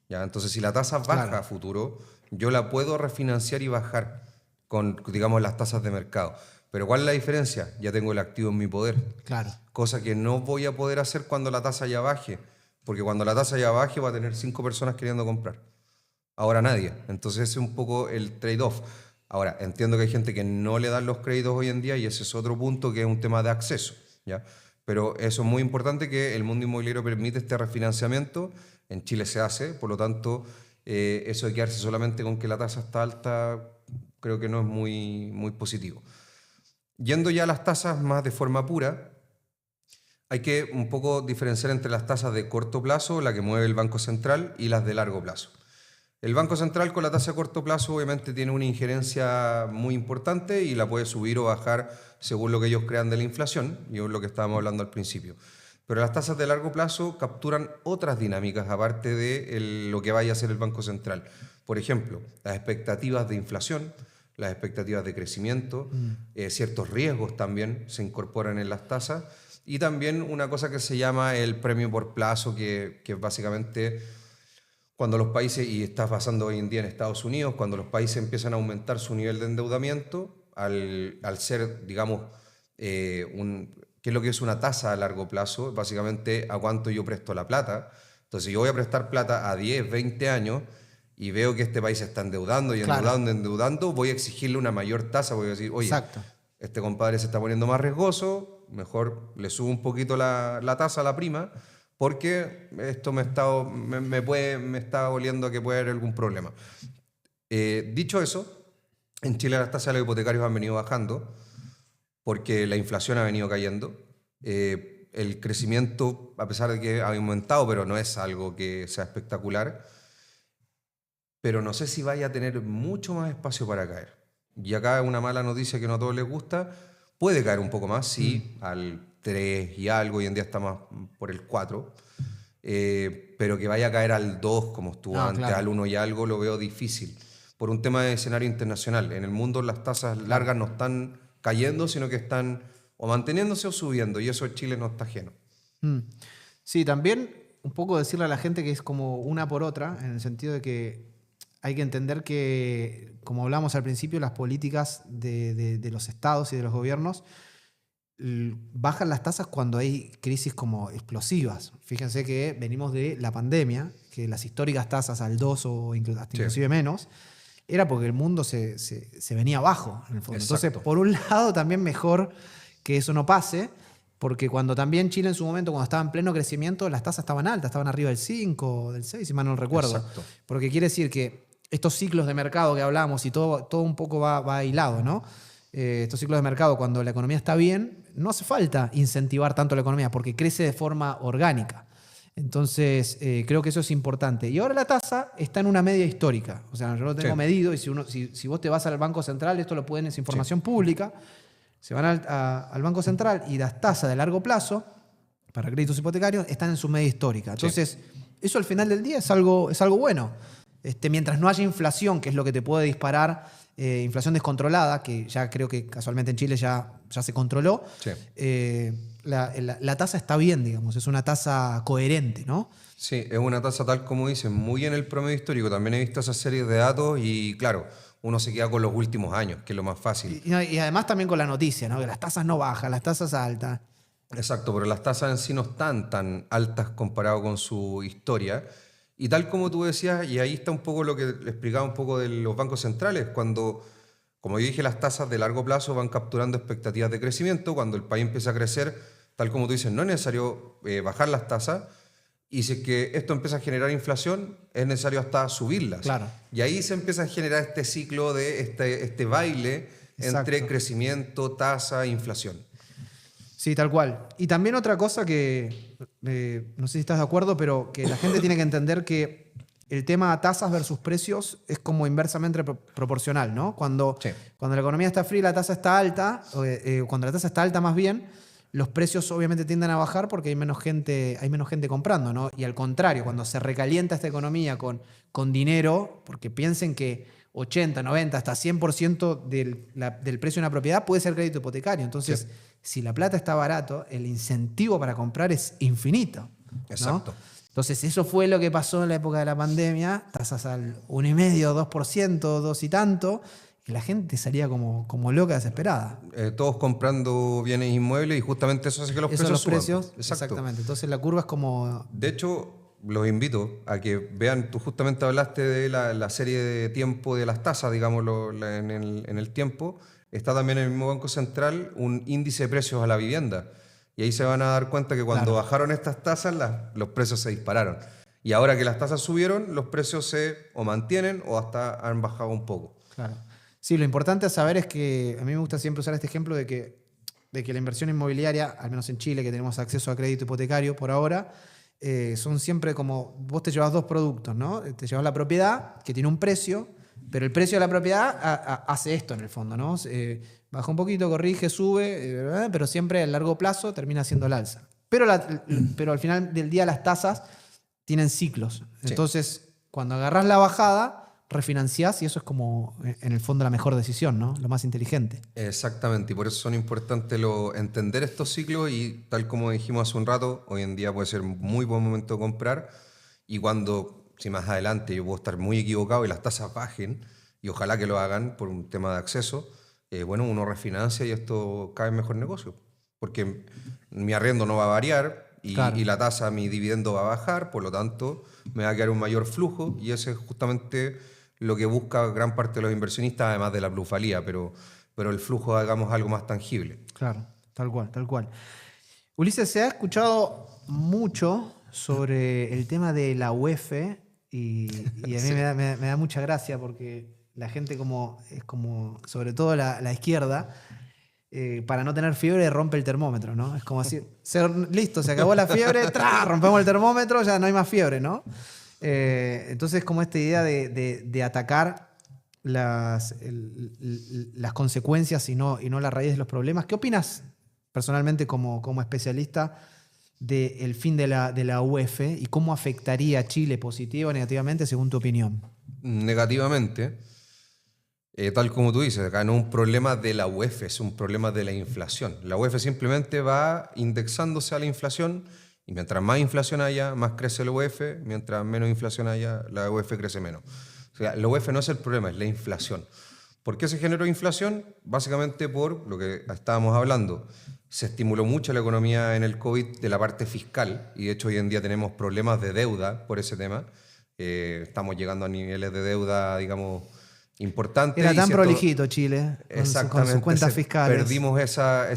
[SPEAKER 2] ¿Ya? Entonces, si la tasa baja a futuro, yo la puedo refinanciar y bajar con, digamos, las tasas de mercado. Pero ¿cuál es la diferencia? Ya tengo el activo en mi poder.
[SPEAKER 1] Claro.
[SPEAKER 2] Cosa que no voy a poder hacer cuando la tasa ya baje. Porque cuando la tasa ya baje va a tener 5 personas queriendo comprar. Ahora nadie. Entonces ese es un poco el trade-off. Ahora, entiendo que hay gente que no le dan los créditos hoy en día y ese es otro punto que es un tema de acceso, ¿ya? Pero eso es muy importante, que el mundo inmobiliario permite este refinanciamiento. En Chile se hace, por lo tanto, eso de quedarse solamente con que la tasa está alta creo que no es muy positivo. Yendo ya a las tasas más de forma pura, hay que un poco diferenciar entre las tasas de corto plazo, la que mueve el Banco Central, y las de largo plazo. El Banco Central con la tasa de corto plazo obviamente tiene una injerencia muy importante y la puede subir o bajar según lo que ellos crean de la inflación, y es lo que estábamos hablando al principio. Pero las tasas de largo plazo capturan otras dinámicas aparte de lo que vaya a hacer el Banco Central. Por ejemplo, las expectativas de inflación, las expectativas de crecimiento, ciertos riesgos también se incorporan en las tasas, y también una cosa que se llama el premio por plazo, que básicamente cuando los países, y está pasando hoy en día en Estados Unidos, cuando los países empiezan a aumentar su nivel de endeudamiento, al ser, digamos, ¿qué es lo que es una tasa a largo plazo? Básicamente a cuánto yo presto la plata. Entonces yo voy a prestar plata a 10, 20 años y veo que este país se está endeudando y endeudando, voy a exigirle una mayor tasa, voy a decir, oye, este compadre se está poniendo más riesgoso, mejor le subo un poquito la tasa, la prima, porque esto me está oliendo a que puede haber algún problema. Dicho eso, en Chile las tasas de los hipotecarios han venido bajando porque la inflación ha venido cayendo. El crecimiento, a pesar de que ha aumentado, pero no es algo que sea espectacular. Pero no sé si vaya a tener mucho más espacio para caer. Y acá una mala noticia que no a todos les gusta, puede caer un poco más, sí, al 3 y algo, hoy en día está más por el 4, pero que vaya a caer al 2 como estuvo antes, al 1 y algo, lo veo difícil. Por un tema de escenario internacional. En el mundo las tasas largas no están cayendo, sino que están o manteniéndose o subiendo, y eso en Chile no está ajeno.
[SPEAKER 1] Sí, también un poco decirle a la gente que es como una por otra, en el sentido de que hay que entender que, como hablamos al principio, las políticas de los estados y de los gobiernos bajan las tasas cuando hay crisis como explosivas. Fíjense que venimos de la pandemia, que las históricas tasas al 2 o inclusive menos, era porque el mundo se venía abajo, en el fondo.
[SPEAKER 2] Exacto.
[SPEAKER 1] Entonces, por un lado, también mejor que eso no pase, porque cuando también Chile en su momento, cuando estaba en pleno crecimiento, las tasas estaban altas, estaban arriba del 5, del 6, si mal no recuerdo.
[SPEAKER 2] Exacto.
[SPEAKER 1] Porque quiere decir que estos ciclos de mercado que hablamos y todo un poco va hilado, ¿no? Estos ciclos de mercado, cuando la economía está bien, no hace falta incentivar tanto la economía porque crece de forma orgánica. Entonces, creo que eso es importante. Y ahora la tasa está en una media histórica. O sea, yo lo tengo medido y si vos te vas al Banco Central, esto lo pueden, es información pública, se van al Banco Central y las tasas de largo plazo para créditos hipotecarios están en su media histórica. Entonces, eso al final del día es algo bueno. Mientras no haya inflación, que es lo que te puede disparar, inflación descontrolada, que ya creo que casualmente en Chile ya se controló, la tasa está bien, digamos, es una tasa coherente, ¿no?
[SPEAKER 2] Sí, es una tasa tal como dicen, muy en el promedio histórico. También he visto esa serie de datos y claro, uno se queda con los últimos años, que es lo más fácil.
[SPEAKER 1] Y además también con la noticia, ¿no? Que las tasas no bajan, las tasas altas.
[SPEAKER 2] Exacto, pero las tasas en sí no están tan altas comparado con su historia. Y tal como tú decías, y ahí está un poco lo que le explicaba un poco de los bancos centrales, cuando, como yo dije, las tasas de largo plazo van capturando expectativas de crecimiento, cuando el país empieza a crecer, tal como tú dices, no es necesario bajar las tasas, y si es que esto empieza a generar inflación, es necesario hasta subirlas.
[SPEAKER 1] Claro.
[SPEAKER 2] Y ahí se empieza a generar este ciclo de este baile entre crecimiento, tasa e inflación.
[SPEAKER 1] Sí, tal cual. Y también otra cosa que, no sé si estás de acuerdo, pero que la gente tiene que entender que el tema tasas versus precios es como inversamente proporcional, ¿no? Cuando la economía está fría y la tasa está alta, cuando la tasa está alta más bien, los precios obviamente tienden a bajar porque hay menos gente comprando, ¿no? Y al contrario, cuando se recalienta esta economía con dinero, porque piensen que 80, 90, hasta 100% del precio de una propiedad puede ser crédito hipotecario. Entonces, si la plata está barato, el incentivo para comprar es infinito, ¿no?
[SPEAKER 2] Exacto.
[SPEAKER 1] Entonces, eso fue lo que pasó en la época de la pandemia, tasas al 1,5%, 2% y tanto, y la gente salía como loca, desesperada.
[SPEAKER 2] Todos comprando bienes inmuebles y justamente eso hace que los precios suban.
[SPEAKER 1] Precios, exactamente. Entonces la curva es como...
[SPEAKER 2] De hecho, los invito a que vean, tú justamente hablaste de la serie de tiempo de las tasas, digámoslo, en el tiempo. Está también en el mismo Banco Central un índice de precios a la vivienda. Y ahí se van a dar cuenta que cuando bajaron estas tasas, los precios se dispararon. Y ahora que las tasas subieron, los precios se o mantienen o hasta han bajado un poco.
[SPEAKER 1] Claro. Sí, lo importante a saber es que a mí me gusta siempre usar este ejemplo de que la inversión inmobiliaria, al menos en Chile, que tenemos acceso a crédito hipotecario por ahora, son siempre como, vos te llevas dos productos, ¿no? Te llevas la propiedad, que tiene un precio, pero el precio de la propiedad hace esto en el fondo, ¿no? Baja un poquito, corrige, sube, pero siempre a largo plazo termina siendo el alza. Pero al final del día las tasas tienen ciclos. Entonces, cuando agarrás la bajada, refinanciás y eso es como, en el fondo, la mejor decisión, ¿no? Lo más inteligente.
[SPEAKER 2] Exactamente, y por eso son importantes entender estos ciclos y tal como dijimos hace un rato, hoy en día puede ser un muy buen momento de comprar y cuando, si más adelante yo puedo estar muy equivocado y las tasas bajen, y ojalá que lo hagan por un tema de acceso, bueno, uno refinancia y esto cae en mejor negocio, porque mi arriendo no va a variar y la tasa, mi dividendo va a bajar, por lo tanto me va a quedar un mayor flujo y ese es justamente lo que busca gran parte de los inversionistas, además de la plusvalía, pero el flujo, hagamos algo más tangible.
[SPEAKER 1] Claro, tal cual, tal cual. Ulises, se ha escuchado mucho sobre el tema de la UEF y a mí
[SPEAKER 2] Sí.
[SPEAKER 1] me da mucha gracia porque la gente es como, sobre todo la izquierda, para no tener fiebre rompe el termómetro, ¿no? Es como así, listo, se acabó la fiebre, rompemos el termómetro, ya no hay más fiebre, ¿no? Entonces, como esta idea de atacar las consecuencias y no la raíz de los problemas. ¿Qué opinas personalmente como especialista del fin de la UEF y cómo afectaría a Chile positiva o negativamente según tu opinión?
[SPEAKER 2] Negativamente, tal como tú dices, acá no es un problema de la UEF, es un problema de la inflación. La UEF simplemente va indexándose a la inflación y mientras más inflación haya, más crece la UEF, mientras menos inflación haya, la UEF crece menos. O sea, la UEF no es el problema, es la inflación. ¿Por qué se generó inflación? Básicamente por lo que estábamos hablando. Se estimuló mucho la economía en el COVID de la parte fiscal y de hecho hoy en día tenemos problemas de deuda por ese tema. Estamos llegando a niveles de deuda, digamos, importantes.
[SPEAKER 1] Era tan prolijito Chile con sus cuentas fiscales.
[SPEAKER 2] Perdimos esa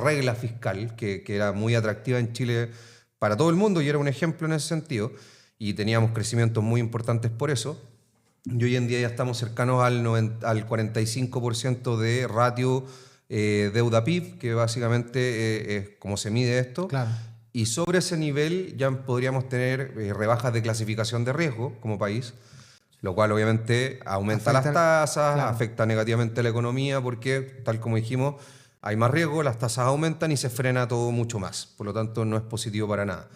[SPEAKER 2] regla fiscal que era muy atractiva en Chile para todo el mundo y era un ejemplo en ese sentido. Y teníamos crecimientos muy importantes por eso. Y hoy en día ya estamos cercanos al 45% de ratio deuda-PIB, que básicamente es como se mide esto.
[SPEAKER 1] Claro.
[SPEAKER 2] Y sobre ese nivel ya podríamos tener rebajas de clasificación de riesgo como país, lo cual obviamente aumenta las tasas,
[SPEAKER 1] claro,
[SPEAKER 2] afecta negativamente a la economía porque, tal como dijimos, hay más riesgo, las tasas aumentan y se frena todo mucho más. Por lo tanto, no es positivo para nada.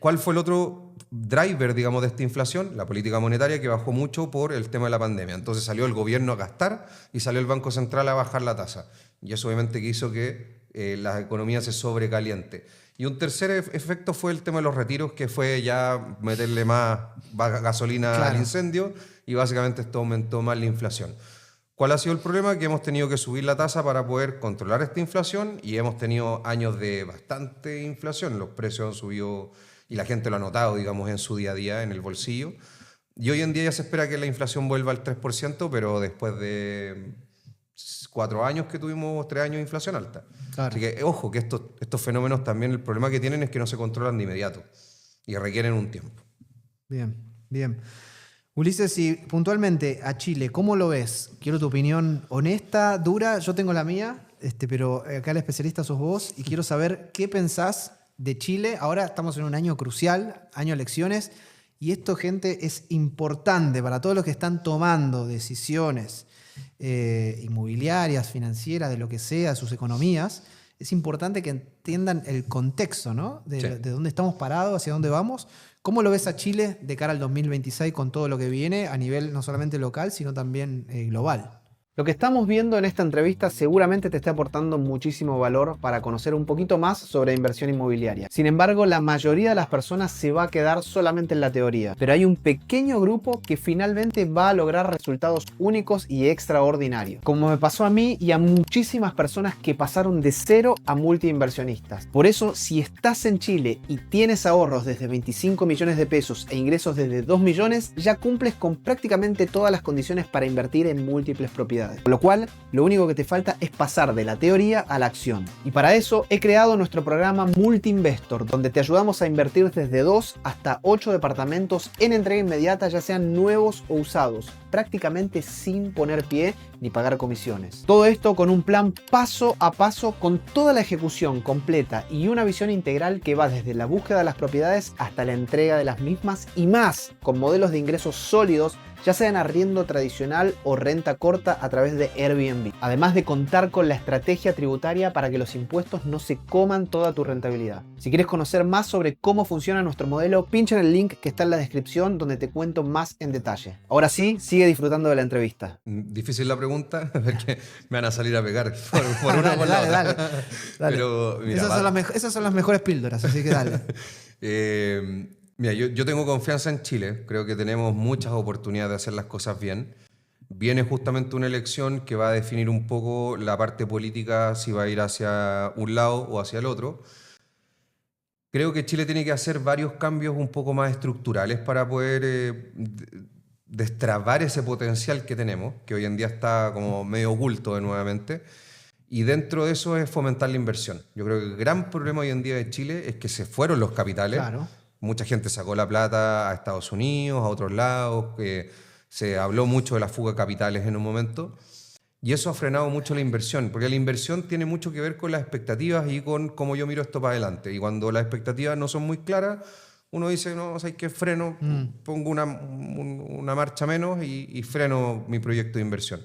[SPEAKER 2] ¿Cuál fue el otro driver, digamos, de esta inflación? La política monetaria, que bajó mucho por el tema de la pandemia. Entonces salió el gobierno a gastar y salió el Banco Central a bajar la tasa. Y eso obviamente que hizo que la economía se sobrecaliente. Y un tercer efecto fue el tema de los retiros, que fue ya meterle más gasolina al incendio y básicamente esto aumentó más la inflación. ¿Cuál ha sido el problema? Que hemos tenido que subir la tasa para poder controlar esta inflación y hemos tenido años de bastante inflación. Los precios han subido y la gente lo ha notado, digamos, en su día a día, en el bolsillo. Y hoy en día ya se espera que la inflación vuelva al 3%, pero después de 4 años que tuvimos 3 años de inflación alta. Claro. Así que, ojo, que estos fenómenos también, el problema que tienen es que no se controlan de inmediato y requieren un tiempo.
[SPEAKER 1] Bien, bien. Ulises, y puntualmente a Chile, ¿cómo lo ves? Quiero tu opinión honesta, dura. Yo tengo la mía, pero acá el especialista sos vos y quiero saber qué pensás de Chile. Ahora estamos en un año crucial, año de elecciones, y esto, gente, es importante para todos los que están tomando decisiones inmobiliarias, financieras, de lo que sea, sus economías. Es importante que entiendan el contexto, ¿no? De dónde estamos parados, hacia dónde vamos. ¿Cómo lo ves a Chile de cara al 2026 con todo lo que viene a nivel no solamente local, sino también global? Lo que estamos viendo en esta entrevista seguramente te está aportando muchísimo valor para conocer un poquito más sobre inversión inmobiliaria. Sin embargo, la mayoría de las personas se va a quedar solamente en la teoría, pero hay un pequeño grupo que finalmente va a lograr resultados únicos y extraordinarios, como me pasó a mí y a muchísimas personas que pasaron de cero a multiinversionistas. Por eso, si estás en Chile y tienes ahorros desde 25 millones de pesos e ingresos desde 2 millones, ya cumples con prácticamente todas las condiciones para invertir en múltiples propiedades. Con lo cual, lo único que te falta es pasar de la teoría a la acción. Y para eso he creado nuestro programa Multi-Investor, donde te ayudamos a invertir desde 2 hasta 8 departamentos en entrega inmediata, ya sean nuevos o usados, prácticamente sin poner pie ni pagar comisiones. Todo esto con un plan paso a paso, con toda la ejecución completa y una visión integral que va desde la búsqueda de las propiedades hasta la entrega de las mismas y más, con modelos de ingresos sólidos, ya sea en arriendo tradicional o renta corta a través de Airbnb. Además de contar con la estrategia tributaria para que los impuestos no se coman toda tu rentabilidad. Si quieres conocer más sobre cómo funciona nuestro modelo, pincha en el link que está en la descripción donde te cuento más en detalle. Ahora sí, sigue disfrutando de la entrevista.
[SPEAKER 2] Difícil la pregunta, porque me van a salir a pegar por una por la otra.
[SPEAKER 1] Dale.
[SPEAKER 2] Pero, mira,
[SPEAKER 1] esas son las mejores píldoras, así que dale.
[SPEAKER 2] Mira, yo tengo confianza en Chile, creo que tenemos muchas oportunidades de hacer las cosas bien. Viene justamente una elección que va a definir un poco la parte política, si va a ir hacia un lado o hacia el otro. Creo que Chile tiene que hacer varios cambios un poco más estructurales para poder destrabar ese potencial que tenemos, que hoy en día está como medio oculto nuevamente. Y dentro de eso es fomentar la inversión. Yo creo que el gran problema hoy en día de Chile es que se fueron los capitales.
[SPEAKER 1] Claro.
[SPEAKER 2] Mucha gente sacó la plata a Estados Unidos, a otros lados, que se habló mucho de la fuga de capitales en un momento, y eso ha frenado mucho la inversión, porque la inversión tiene mucho que ver con las expectativas y con cómo yo miro esto para adelante. Y cuando las expectativas no son muy claras, uno dice, no, ¿sabes qué? Freno, pongo una marcha menos y freno mi proyecto de inversión.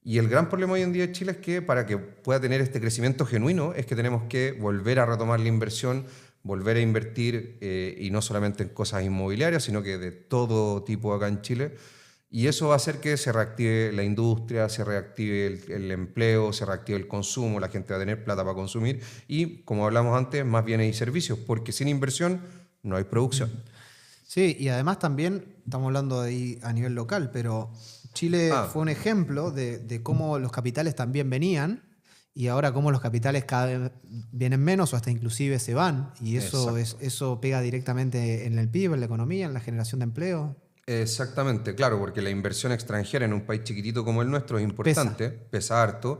[SPEAKER 2] Y el gran problema hoy en día de Chile es que para que pueda tener este crecimiento genuino es que tenemos que volver a retomar la inversión, volver a invertir y no solamente en cosas inmobiliarias, sino que de todo tipo acá en Chile. Y eso va a hacer que se reactive la industria, se reactive el empleo, se reactive el consumo, la gente va a tener plata para consumir y, como hablamos antes, más bienes y servicios, porque sin inversión no hay producción.
[SPEAKER 1] Sí, y además también, estamos hablando de ahí a nivel local, pero Chile fue un ejemplo de cómo los capitales también venían y ahora cómo los capitales cada vez vienen menos o hasta inclusive se van. Y eso pega directamente en el PIB, en la economía, en la generación de empleo.
[SPEAKER 2] Exactamente, claro, porque la inversión extranjera en un país chiquitito como el nuestro es importante, pesa harto.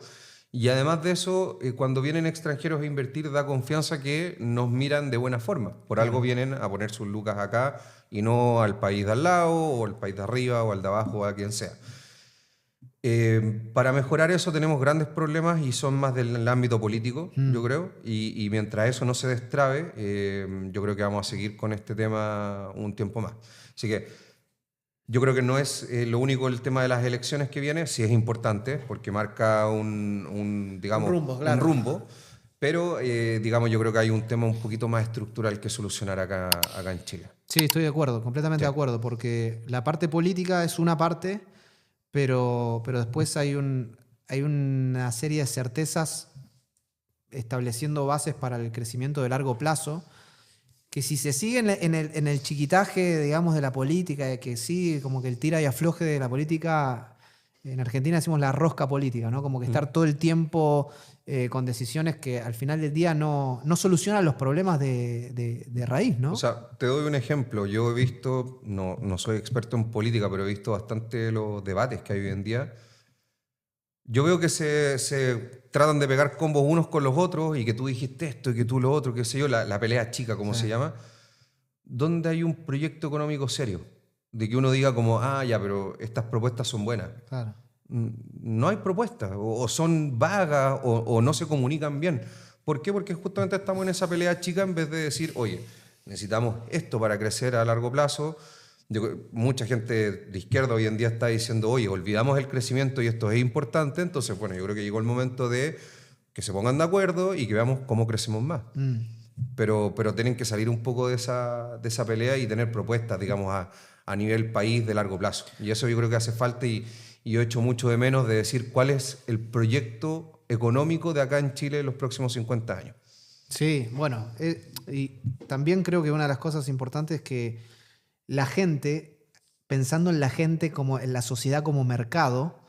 [SPEAKER 2] Y además de eso, cuando vienen extranjeros a invertir, da confianza que nos miran de buena forma. Por algo vienen a poner sus lucas acá y no al país de al lado, o al país de arriba, o al de abajo, o a quien sea. Para mejorar eso tenemos grandes problemas y son más del ámbito político, yo creo. Y mientras eso no se destrabe, yo creo que vamos a seguir con este tema un tiempo más. Así que yo creo que no es lo único el tema de las elecciones que viene, sí es importante porque marca digamos,
[SPEAKER 1] un rumbo, claro.
[SPEAKER 2] un rumbo, pero digamos, yo creo que hay un tema un poquito más estructural que solucionar acá en Chile.
[SPEAKER 1] Sí, estoy de acuerdo, completamente de acuerdo, porque la parte política es una parte, pero después hay una serie de certezas estableciendo bases para el crecimiento de largo plazo, que si se sigue en el chiquitaje, digamos, de la política, de que sí, como que el tira y afloje de la política, en Argentina decimos la rosca política, ¿no? Como que estar todo el tiempo con decisiones que al final del día no solucionan los problemas de raíz, ¿no?
[SPEAKER 2] O sea, te doy un ejemplo. Yo he visto, no soy experto en política, pero he visto bastante los debates que hay hoy en día. Yo veo que se tratan de pegar combos unos con los otros y que tú dijiste esto y que tú lo otro, qué sé yo, la pelea chica, como se llama, donde hay un proyecto económico serio, de que uno diga como, ya, pero estas propuestas son buenas.
[SPEAKER 1] Claro.
[SPEAKER 2] No hay propuestas, o son vagas, o no se comunican bien. ¿Por qué? Porque justamente estamos en esa pelea chica en vez de decir, oye, necesitamos esto para crecer a largo plazo. Mucha gente de izquierda hoy en día está diciendo, oye, olvidamos el crecimiento y esto es importante, entonces, bueno, yo creo que llegó el momento de que se pongan de acuerdo y que veamos cómo crecemos más. Pero tienen que salir un poco de esa pelea y tener propuestas, digamos, a nivel país de largo plazo. Y eso yo creo que hace falta y y yo echo mucho de menos de decir cuál es el proyecto económico de acá en Chile en los próximos 50 años.
[SPEAKER 1] Sí, bueno, y también creo que una de las cosas importantes es que la gente, pensando en la gente como en la sociedad como mercado,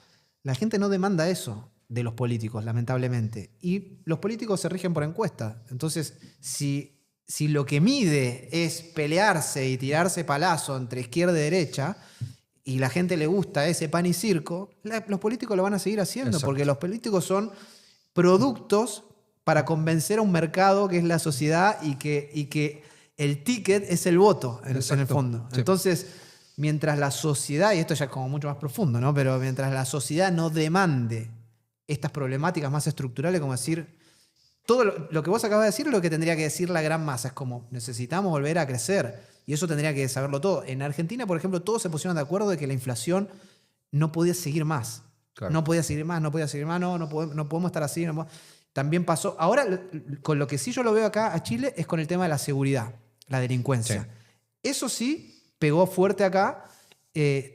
[SPEAKER 1] la gente no demanda eso de los políticos, lamentablemente. Y los políticos se rigen por encuestas. Entonces, si lo que mide es pelearse y tirarse palazo entre izquierda y derecha, y la gente le gusta ese pan y circo, los políticos lo van a seguir haciendo. Exacto. Porque los políticos son productos para convencer a un mercado que es la sociedad y que el ticket es el voto, en el fondo. Sí. Entonces, mientras la sociedad, y esto ya es como mucho más profundo, ¿no? Pero mientras la sociedad no demande estas problemáticas más estructurales, como decir, todo lo que vos acabas de decir es lo que tendría que decir la gran masa. Es como, necesitamos volver a crecer. Y eso tendría que saberlo todo. En Argentina, por ejemplo, todos se pusieron de acuerdo de que la inflación no podía seguir más. Claro. No podía seguir más, no podemos estar así. También pasó. Ahora, con lo que sí yo lo veo acá a Chile es con el tema de la seguridad, la delincuencia. Sí. Eso sí pegó fuerte acá.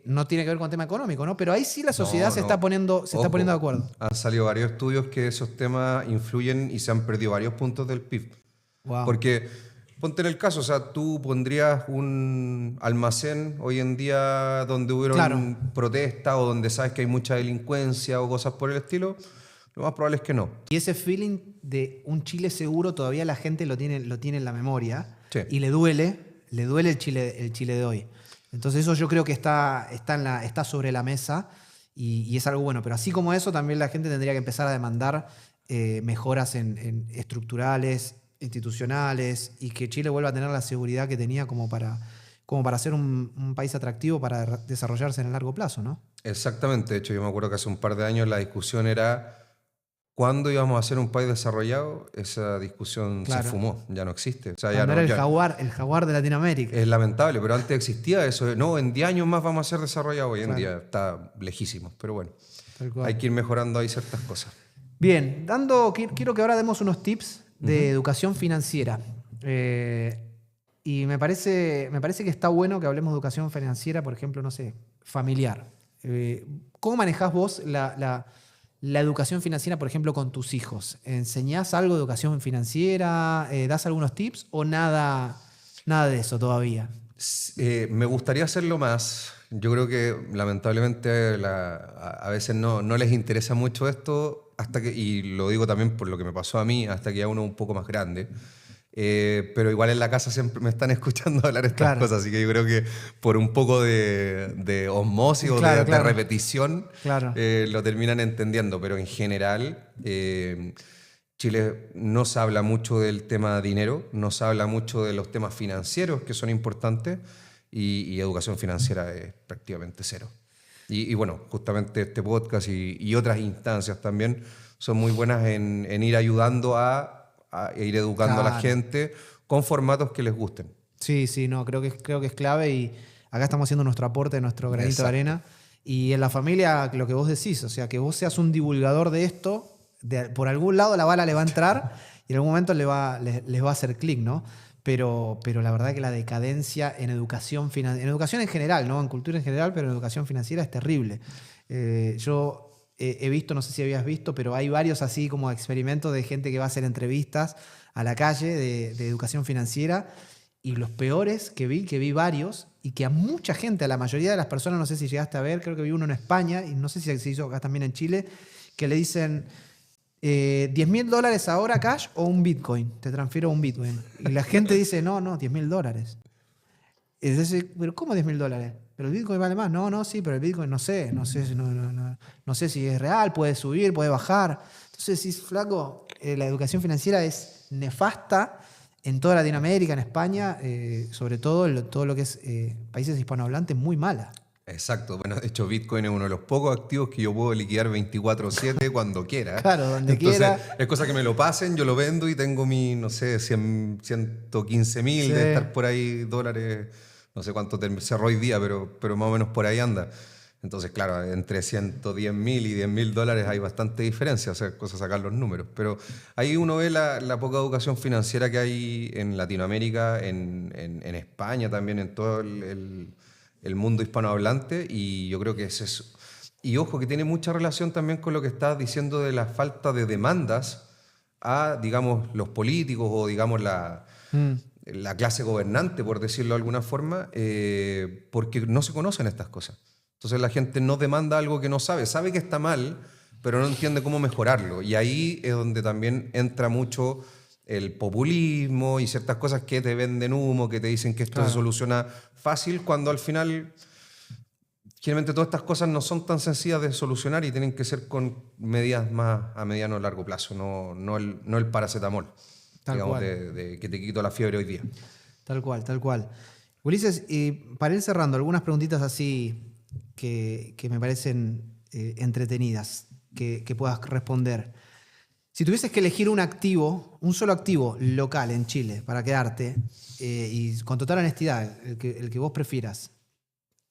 [SPEAKER 1] No tiene que ver con el tema económico, ¿no? Pero ahí sí la sociedad se está poniendo de acuerdo.
[SPEAKER 2] Han salido varios estudios que esos temas influyen y se han perdido varios puntos del PIB. Wow. Porque, ponte en el caso, o sea, tú pondrías un almacén hoy en día donde hubieron protestas o donde sabes que hay mucha delincuencia o cosas por el estilo, lo más probable es que no.
[SPEAKER 1] Y ese feeling de un Chile seguro todavía la gente lo tiene en la memoria. Sí. Y le duele el Chile de hoy. Entonces eso yo creo que está sobre la mesa y es algo bueno. Pero así como eso, también la gente tendría que empezar a demandar mejoras en estructurales, institucionales, y que Chile vuelva a tener la seguridad que tenía como para ser un país atractivo para desarrollarse en el largo plazo, ¿no?
[SPEAKER 2] Exactamente. De hecho, yo me acuerdo que hace un par de años la discusión era ¿cuándo íbamos a ser un país desarrollado? Esa discusión se fumó, ya no existe. O sea, ya no
[SPEAKER 1] era el jaguar de Latinoamérica.
[SPEAKER 2] Es lamentable, pero antes existía eso. No, en 10 años más vamos a ser desarrollados. Hoy en día está lejísimo, pero bueno, hay que ir mejorando ahí ciertas cosas.
[SPEAKER 1] Bien, quiero que ahora demos unos tips de educación financiera. Y me parece que está bueno que hablemos de educación financiera, por ejemplo, no sé, familiar. ¿Cómo manejás vos la educación financiera, por ejemplo, con tus hijos? ¿Enseñás algo de educación financiera? ¿Das algunos tips o nada de eso todavía?
[SPEAKER 2] Me gustaría hacerlo más. Yo creo que lamentablemente a veces no les interesa mucho esto, y lo digo también por lo que me pasó a mí, hasta que ya uno es un poco más grande. Pero igual en la casa siempre me están escuchando hablar estas cosas, así que yo creo que por un poco de osmosis o de repetición lo terminan entendiendo, pero en general Chile no se habla mucho del tema dinero, no se habla mucho de los temas financieros que son importantes y educación financiera es prácticamente cero. Y bueno, justamente este podcast y otras instancias también son muy buenas en ir ayudando a ir educando a la gente con formatos que les gusten.
[SPEAKER 1] Sí, no, creo que es clave y acá estamos haciendo nuestro aporte, nuestro granito de arena. Y en la familia, lo que vos decís, o sea, que vos seas un divulgador de esto, por algún lado la bala le va a entrar y en algún momento les va a hacer clic, ¿no? Pero la verdad que la decadencia en educación en general, ¿no? En cultura en general, pero en educación financiera es terrible. Yo he visto, no sé si habías visto, pero hay varios así como experimentos de gente que va a hacer entrevistas a la calle de educación financiera, y los peores que vi varios, y que a mucha gente, a la mayoría de las personas, no sé si llegaste a ver, creo que vi uno en España, y no sé si se hizo acá también en Chile, que le dicen $10.000 ahora cash o un Bitcoin, te transfiero un Bitcoin. Y la gente dice, no, $10.000. Y dice, pero ¿cómo $10.000? Pero el Bitcoin vale más. No, sí, pero el Bitcoin no sé si es real, puede subir, puede bajar. Entonces, sí, flaco, la educación financiera es nefasta en toda Latinoamérica, en España, sobre todo todo lo que es países hispanohablantes, muy mala.
[SPEAKER 2] Exacto. Bueno, de hecho, Bitcoin es uno de los pocos activos que yo puedo liquidar 24/7 cuando quiera.
[SPEAKER 1] Claro, donde quiera.
[SPEAKER 2] Es cosa que me lo pasen, yo lo vendo y tengo mi, no sé, 115.000 de estar por ahí dólares. No sé cuánto cerró hoy día, pero más o menos por ahí anda. Entonces, claro, entre 110.000 y $10.000 hay bastante diferencia, o sea, cosa sacar los números. Pero ahí uno ve la poca educación financiera que hay en Latinoamérica, en España también, en todo el mundo hispanohablante, y yo creo que es eso. Y ojo, que tiene mucha relación también con lo que estás diciendo de la falta de demandas a, digamos, los políticos o, digamos, la clase gobernante, por decirlo de alguna forma, porque no se conocen estas cosas. Entonces la gente no demanda algo que no sabe que está mal, pero no entiende cómo mejorarlo. Y ahí es donde también entra mucho el populismo y ciertas cosas que te venden humo, que te dicen que esto se soluciona fácil, cuando al final generalmente todas estas cosas no son tan sencillas de solucionar y tienen que ser con medidas más a mediano o largo plazo, no el paracetamol, digamos, que te quito la fiebre hoy día.
[SPEAKER 1] Tal cual, tal cual. Ulises, y para ir cerrando, algunas preguntitas así que me parecen entretenidas, que puedas responder. Si tuvieses que elegir un activo, un solo activo local en Chile para quedarte, y con total honestidad, el que vos prefieras,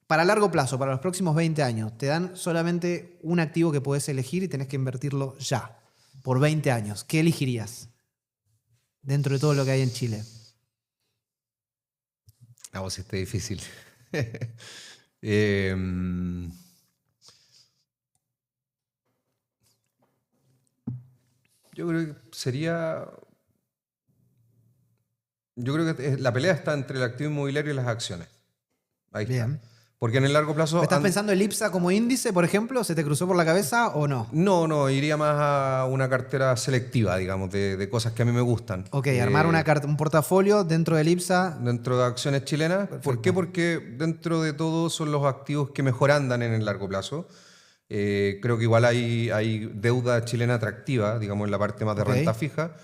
[SPEAKER 1] para largo plazo, para los próximos 20 años, te dan solamente un activo que podés elegir y tenés que invertirlo ya, por 20 años. ¿Qué elegirías dentro de todo lo que hay en Chile?
[SPEAKER 2] Sí está difícil. Yo creo que sería... Yo creo que la pelea está entre el activo inmobiliario y las acciones. Ahí
[SPEAKER 1] Bien.
[SPEAKER 2] está. Porque en el largo plazo...
[SPEAKER 1] ¿Estás pensando el IPSA como índice, por ejemplo? ¿Se te cruzó por la cabeza o no?
[SPEAKER 2] No, iría más a una cartera selectiva, digamos, de cosas que a mí me gustan.
[SPEAKER 1] Ok, armar un portafolio dentro del IPSA.
[SPEAKER 2] Dentro de acciones chilenas. Perfecto. ¿Por qué? Porque dentro de todo son los activos que mejor andan en el largo plazo. Creo que igual hay deuda chilena atractiva, digamos, en la parte más de renta fija,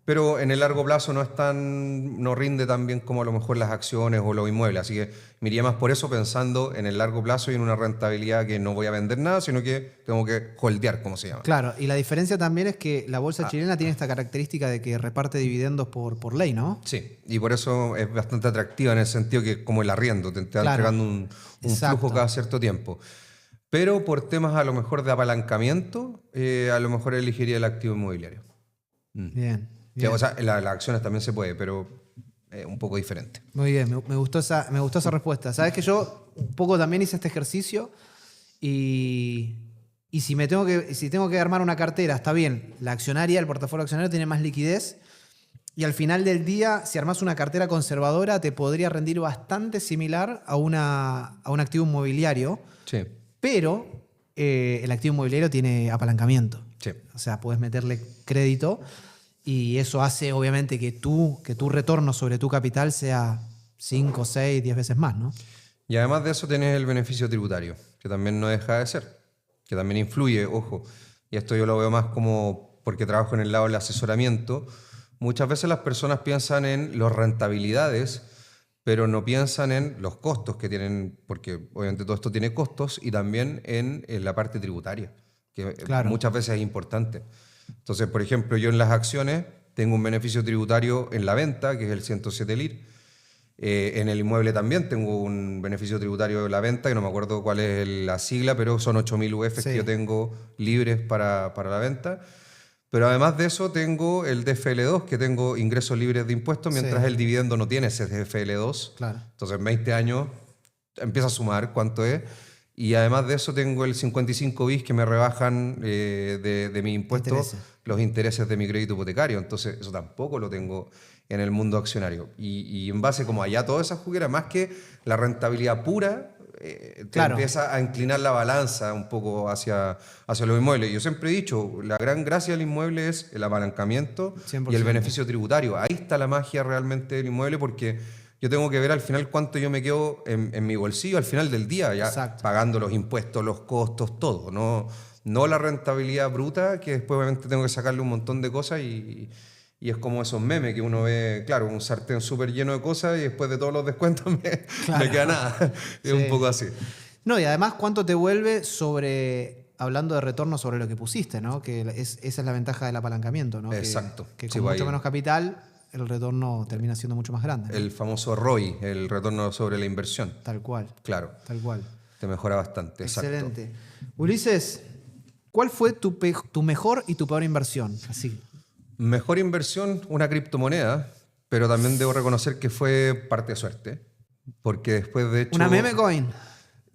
[SPEAKER 2] pero en el largo plazo no rinde tan bien como a lo mejor las acciones o los inmuebles. Así que me iría más por eso, pensando en el largo plazo y en una rentabilidad que no voy a vender nada, sino que tengo que holdear, como se llama.
[SPEAKER 1] Claro, y la diferencia también es que la bolsa chilena tiene esta característica de que reparte dividendos por ley, ¿no?
[SPEAKER 2] Sí, y por eso es bastante atractiva en el sentido que como el arriendo, te va entregando un flujo cada cierto tiempo. Pero por temas a lo mejor de apalancamiento, a lo mejor elegiría el activo inmobiliario.
[SPEAKER 1] Bien.
[SPEAKER 2] O sea, las acciones también se puede, pero un poco diferente.
[SPEAKER 1] Muy bien, me gustó esa respuesta. Sabes que yo un poco también hice este ejercicio y si tengo que armar una cartera, está bien, la accionaria, el portafolio accionario tiene más liquidez y al final del día, si armas una cartera conservadora, te podría rendir bastante similar a un activo inmobiliario.
[SPEAKER 2] Sí.
[SPEAKER 1] Pero el activo inmobiliario tiene apalancamiento.
[SPEAKER 2] Sí.
[SPEAKER 1] O sea, puedes meterle crédito y eso hace obviamente que tu retorno sobre tu capital sea 5, 6, 10 veces más, ¿no?
[SPEAKER 2] Y además de eso tenés el beneficio tributario, que también no deja de ser, que también influye, ojo. Y esto yo lo veo más como porque trabajo en el lado del asesoramiento. Muchas veces las personas piensan en las rentabilidades, pero no piensan en los costos que tienen, porque obviamente todo esto tiene costos, y también en la parte tributaria, que muchas veces es importante. Entonces, por ejemplo, yo en las acciones tengo un beneficio tributario en la venta, que es el 107 LIR. En el inmueble también tengo un beneficio tributario en la venta, que no me acuerdo cuál es la sigla, pero son 8.000 UF que yo tengo libres para la venta. Pero además de eso tengo el DFL2, que tengo ingresos libres de impuestos, mientras el dividendo no tiene ese DFL2.
[SPEAKER 1] Claro.
[SPEAKER 2] Entonces en 20 años empieza a sumar cuánto es. Y además de eso tengo el 55 bis que me rebajan de mi impuesto los intereses de mi crédito hipotecario. Entonces eso tampoco lo tengo en el mundo accionario. Y en base como allá todas esas jugueras, más que la rentabilidad pura, te empieza a inclinar la balanza un poco hacia los inmuebles. Yo siempre he dicho, la gran gracia del inmueble es el apalancamiento 100%. Y el beneficio tributario. Ahí está la magia realmente del inmueble, porque yo tengo que ver al final cuánto yo me quedo en mi bolsillo al final del día, ya pagando los impuestos, los costos, todo. No la rentabilidad bruta, que después obviamente tengo que sacarle un montón de cosas y es como esos memes que uno ve, claro, un sartén súper lleno de cosas y después de todos los descuentos me queda nada. Es un poco así.
[SPEAKER 1] No, y además, ¿cuánto te vuelve hablando de retorno sobre lo que pusiste, ¿no? Que esa es la ventaja del apalancamiento, ¿no?
[SPEAKER 2] Exacto.
[SPEAKER 1] Que con mucho menos capital, el retorno termina siendo mucho más grande, ¿no?
[SPEAKER 2] El famoso ROI, el retorno sobre la inversión.
[SPEAKER 1] Tal cual.
[SPEAKER 2] Claro.
[SPEAKER 1] Tal cual.
[SPEAKER 2] Te mejora bastante.
[SPEAKER 1] Excelente.
[SPEAKER 2] Exacto.
[SPEAKER 1] Ulises, ¿cuál fue tu mejor y tu peor inversión? Así.
[SPEAKER 2] Mejor inversión, una criptomoneda, pero también debo reconocer que fue parte de suerte, porque después de hecho...
[SPEAKER 1] ¿Una meme coin?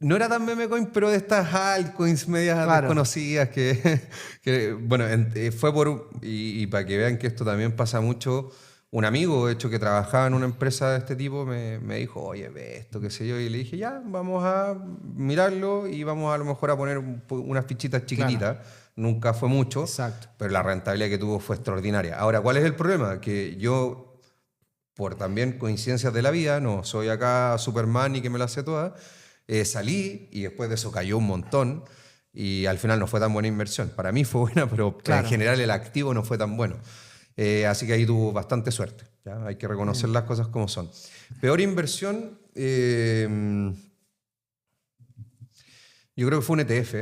[SPEAKER 2] No era tan meme coin, pero de estas altcoins medias desconocidas bueno, fue y para que vean que esto también pasa mucho, un amigo, de hecho, que trabajaba en una empresa de este tipo, me dijo, oye, ve esto, qué sé yo, y le dije, ya, vamos a mirarlo y vamos a lo mejor a poner unas fichitas chiquititas. Claro. Nunca fue mucho, exacto, pero la rentabilidad que tuvo fue extraordinaria. Ahora, ¿cuál es el problema? Que yo, por también coincidencias de la vida, no soy acá Superman ni que me la sé toda, salí y después de eso cayó un montón y al final no fue tan buena inversión. Para mí fue buena, pero claro, en general el activo no fue tan bueno. Así que ahí tuvo bastante suerte. ¿Ya? Hay que reconocer las cosas como son. Peor inversión, yo creo que fue un ETF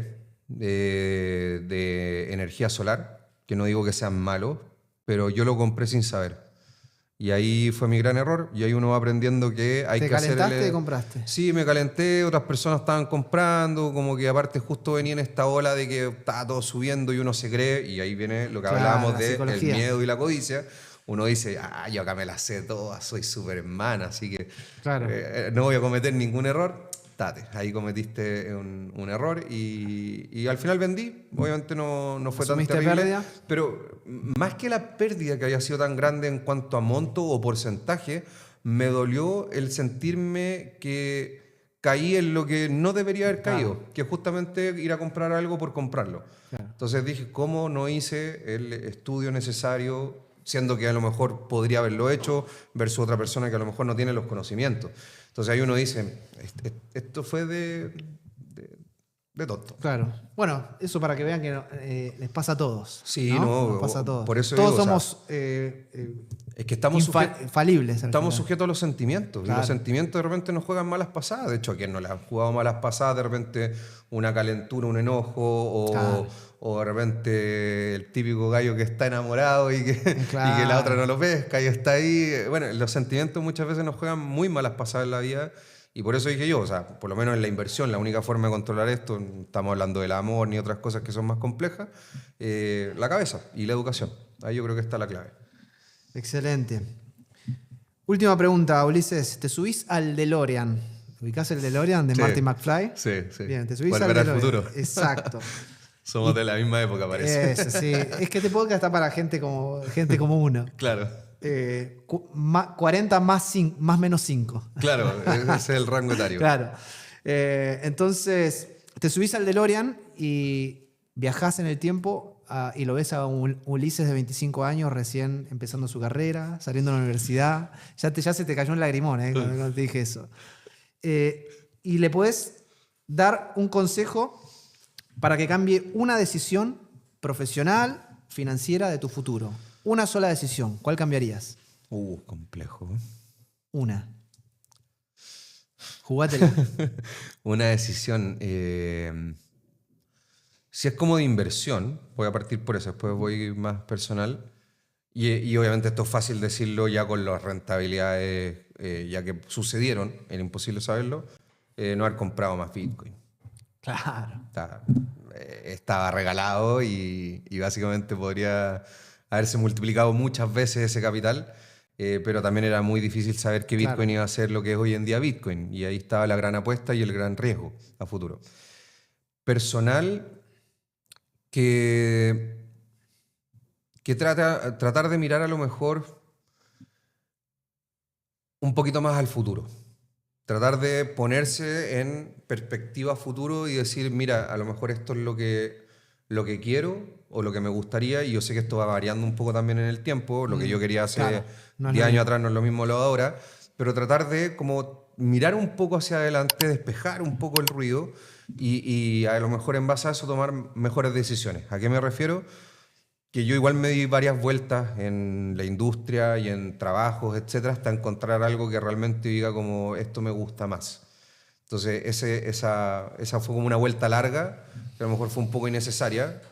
[SPEAKER 2] de energía solar, que no digo que sean malos, pero yo lo compré sin saber. Y ahí fue mi gran error, y ahí uno va aprendiendo que hay que hacer...
[SPEAKER 1] ¿Te calentaste y compraste?
[SPEAKER 2] Sí, me calenté, otras personas estaban comprando, como que aparte justo venía en esta ola de que estaba todo subiendo y uno se cree, y ahí viene lo que hablábamos del miedo y la codicia. Uno dice, yo acá me la sé toda, soy Superman, así que claro, no voy a cometer ningún error. Ahí cometiste un error y al final vendí. Obviamente no fue tan terrible, pérdida, pero más que la pérdida que había sido tan grande en cuanto a monto o porcentaje, me dolió el sentirme que caí en lo que no debería haber caído, claro, que justamente ir a comprar algo por comprarlo. Claro. Entonces dije, ¿cómo no hice el estudio necesario, siendo que a lo mejor podría haberlo hecho versus otra persona que a lo mejor no tiene los conocimientos? Entonces ahí uno dice, esto fue de tonto.
[SPEAKER 1] Claro. Bueno, eso para que vean que les pasa a todos.
[SPEAKER 2] Sí,
[SPEAKER 1] nos pasa a todos.
[SPEAKER 2] Por eso
[SPEAKER 1] todos
[SPEAKER 2] digo,
[SPEAKER 1] somos
[SPEAKER 2] es que estamos
[SPEAKER 1] falibles.
[SPEAKER 2] Estamos sujetos a los sentimientos. Claro. Y los sentimientos de repente nos juegan malas pasadas. De hecho, a quien no le han jugado malas pasadas, de repente una calentura, un enojo claro, o de repente el típico gallo que está enamorado y que, claro, y que la otra no lo pesca y está ahí. Bueno, los sentimientos muchas veces nos juegan muy malas pasadas en la vida y por eso dije yo, o sea, por lo menos en la inversión, la única forma de controlar esto, no estamos hablando del amor ni otras cosas que son más complejas, la cabeza y la educación. Ahí yo creo que está la clave.
[SPEAKER 1] Excelente. Última pregunta, Ulises. ¿Te subís al DeLorean? ¿Ubicás el DeLorean de Marty McFly?
[SPEAKER 2] Sí, sí.
[SPEAKER 1] Bien, te subís
[SPEAKER 2] Volver
[SPEAKER 1] al
[SPEAKER 2] DeLorean. Futuro.
[SPEAKER 1] Exacto.
[SPEAKER 2] Somos de la misma época, parece.
[SPEAKER 1] Eso, sí. Es que este podcast está para gente como uno.
[SPEAKER 2] Claro.
[SPEAKER 1] 40 más menos 5.
[SPEAKER 2] Claro, ese es el rango etario.
[SPEAKER 1] Claro. Entonces, te subís al DeLorean y viajás en el tiempo y lo ves a un Ulises de 25 años recién empezando su carrera, saliendo de la universidad. Ya se te cayó un lagrimón cuando te dije eso. Y le podés dar un consejo para que cambie una decisión profesional, financiera de tu futuro. Una sola decisión. ¿Cuál cambiarías?
[SPEAKER 2] Complejo.
[SPEAKER 1] Una. Jugátela.
[SPEAKER 2] Una decisión. Si es como de inversión, voy a partir por eso, después voy más personal. Y obviamente esto es fácil decirlo ya con las rentabilidades ya que sucedieron, era imposible saberlo, no haber comprado más Bitcoin.
[SPEAKER 1] Claro.
[SPEAKER 2] Estaba regalado y básicamente podría haberse multiplicado muchas veces ese capital, pero también era muy difícil saber que Bitcoin iba a ser lo que es hoy en día Bitcoin. Y ahí estaba la gran apuesta y el gran riesgo a futuro. Personal, que tratar de mirar a lo mejor un poquito más al futuro. Tratar de ponerse en perspectiva futuro y decir, mira, a lo mejor esto es lo que quiero o lo que me gustaría, y yo sé que esto va variando un poco también en el tiempo, lo que yo quería hace 10 años atrás no es lo mismo lo de ahora, pero tratar de como mirar un poco hacia adelante, despejar un poco el ruido y a lo mejor en base a eso tomar mejores decisiones. ¿A qué me refiero? Que yo igual me di varias vueltas en la industria y en trabajos, etcétera, hasta encontrar algo que realmente diga como esto me gusta más. Entonces esa fue como una vuelta larga, que a lo mejor fue un poco innecesaria,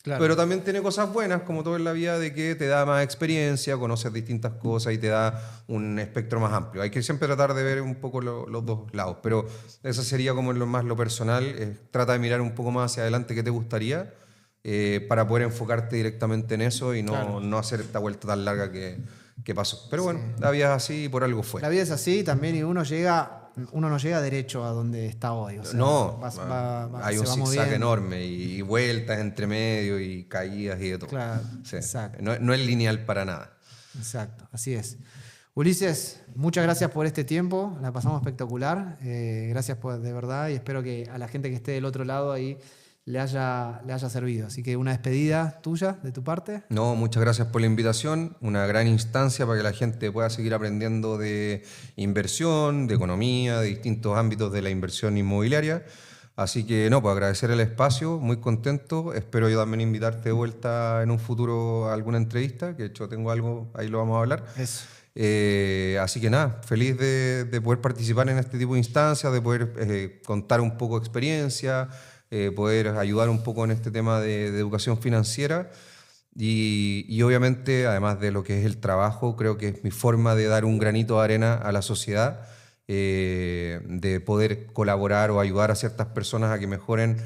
[SPEAKER 2] claro, pero también tiene cosas buenas, como todo en la vida, de que te da más experiencia, conoces distintas cosas y te da un espectro más amplio. Hay que siempre tratar de ver un poco los dos lados, pero eso sería como lo personal. Trata de mirar un poco más hacia adelante qué te gustaría, para poder enfocarte directamente en eso y no hacer esta vuelta tan larga que pasó. Pero bueno, la vida es así y por algo fue.
[SPEAKER 1] La vida es así también, y uno llega uno no llega derecho a donde está hoy. O sea,
[SPEAKER 2] no, hay un
[SPEAKER 1] se va
[SPEAKER 2] zigzag
[SPEAKER 1] moviendo.
[SPEAKER 2] enorme y vueltas entre medio y caídas y de todo.
[SPEAKER 1] Claro,
[SPEAKER 2] Sí.
[SPEAKER 1] exacto.
[SPEAKER 2] No es lineal para nada.
[SPEAKER 1] Exacto, así es. Ulises, muchas gracias por este tiempo, la pasamos espectacular. Gracias de verdad y espero que a la gente que esté del otro lado ahí le haya servido. Así que una despedida tuya, de tu parte.
[SPEAKER 2] No, muchas gracias por la invitación. Una gran instancia para que la gente pueda seguir aprendiendo de inversión, de economía, de distintos ámbitos de la inversión inmobiliaria. Así que no, pues agradecer el espacio, muy contento. Espero yo también invitarte de vuelta en un futuro a alguna entrevista, que de hecho tengo algo, ahí lo vamos a hablar.
[SPEAKER 1] Eso.
[SPEAKER 2] Así que nada, feliz de poder participar en este tipo de instancias, de poder contar un poco de experiencia, poder ayudar un poco en este tema de educación financiera y obviamente, además de lo que es el trabajo, creo que es mi forma de dar un granito de arena a la sociedad, de poder colaborar o ayudar a ciertas personas a que mejoren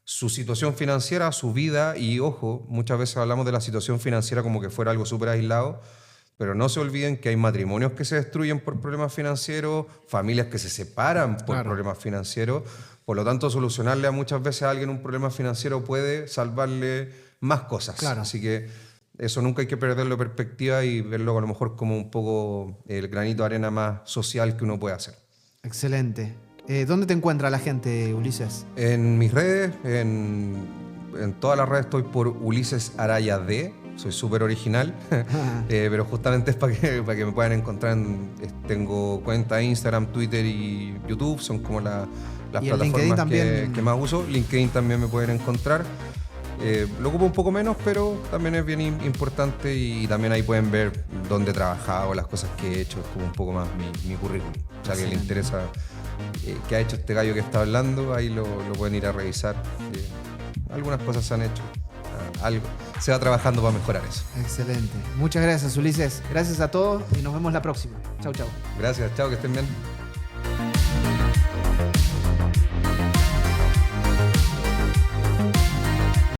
[SPEAKER 2] su situación financiera, su vida y, ojo, muchas veces hablamos de la situación financiera como que fuera algo súper aislado, pero no se olviden que hay matrimonios que se destruyen por problemas financieros, familias que se separan por problemas financieros. Por lo tanto, solucionarle a muchas veces a alguien un problema financiero puede salvarle más cosas.
[SPEAKER 1] Claro.
[SPEAKER 2] Así que eso nunca hay que perderlo de perspectiva y verlo a lo mejor como un poco el granito de arena más social que uno puede hacer.
[SPEAKER 1] Excelente. ¿Dónde te encuentra la gente, Ulises?
[SPEAKER 2] En mis redes, en todas las redes estoy por Ulises Araya D. Soy súper original, pero justamente es para que me puedan encontrar. Tengo cuenta Instagram, Twitter y YouTube, son como las plataformas que más uso. LinkedIn también me pueden encontrar. Lo ocupo un poco menos, pero también es bien importante y también ahí pueden ver dónde he trabajado, las cosas que he hecho, es como un poco más mi currículum. O sea, que le interesa qué ha hecho este gallo que está hablando, ahí lo pueden ir a revisar. Algunas cosas se han hecho. Algo se va trabajando para mejorar eso.
[SPEAKER 1] Excelente. Muchas gracias, Ulises. Gracias a todos y nos vemos la próxima. Chau, chau.
[SPEAKER 2] Gracias, chao, que estén bien.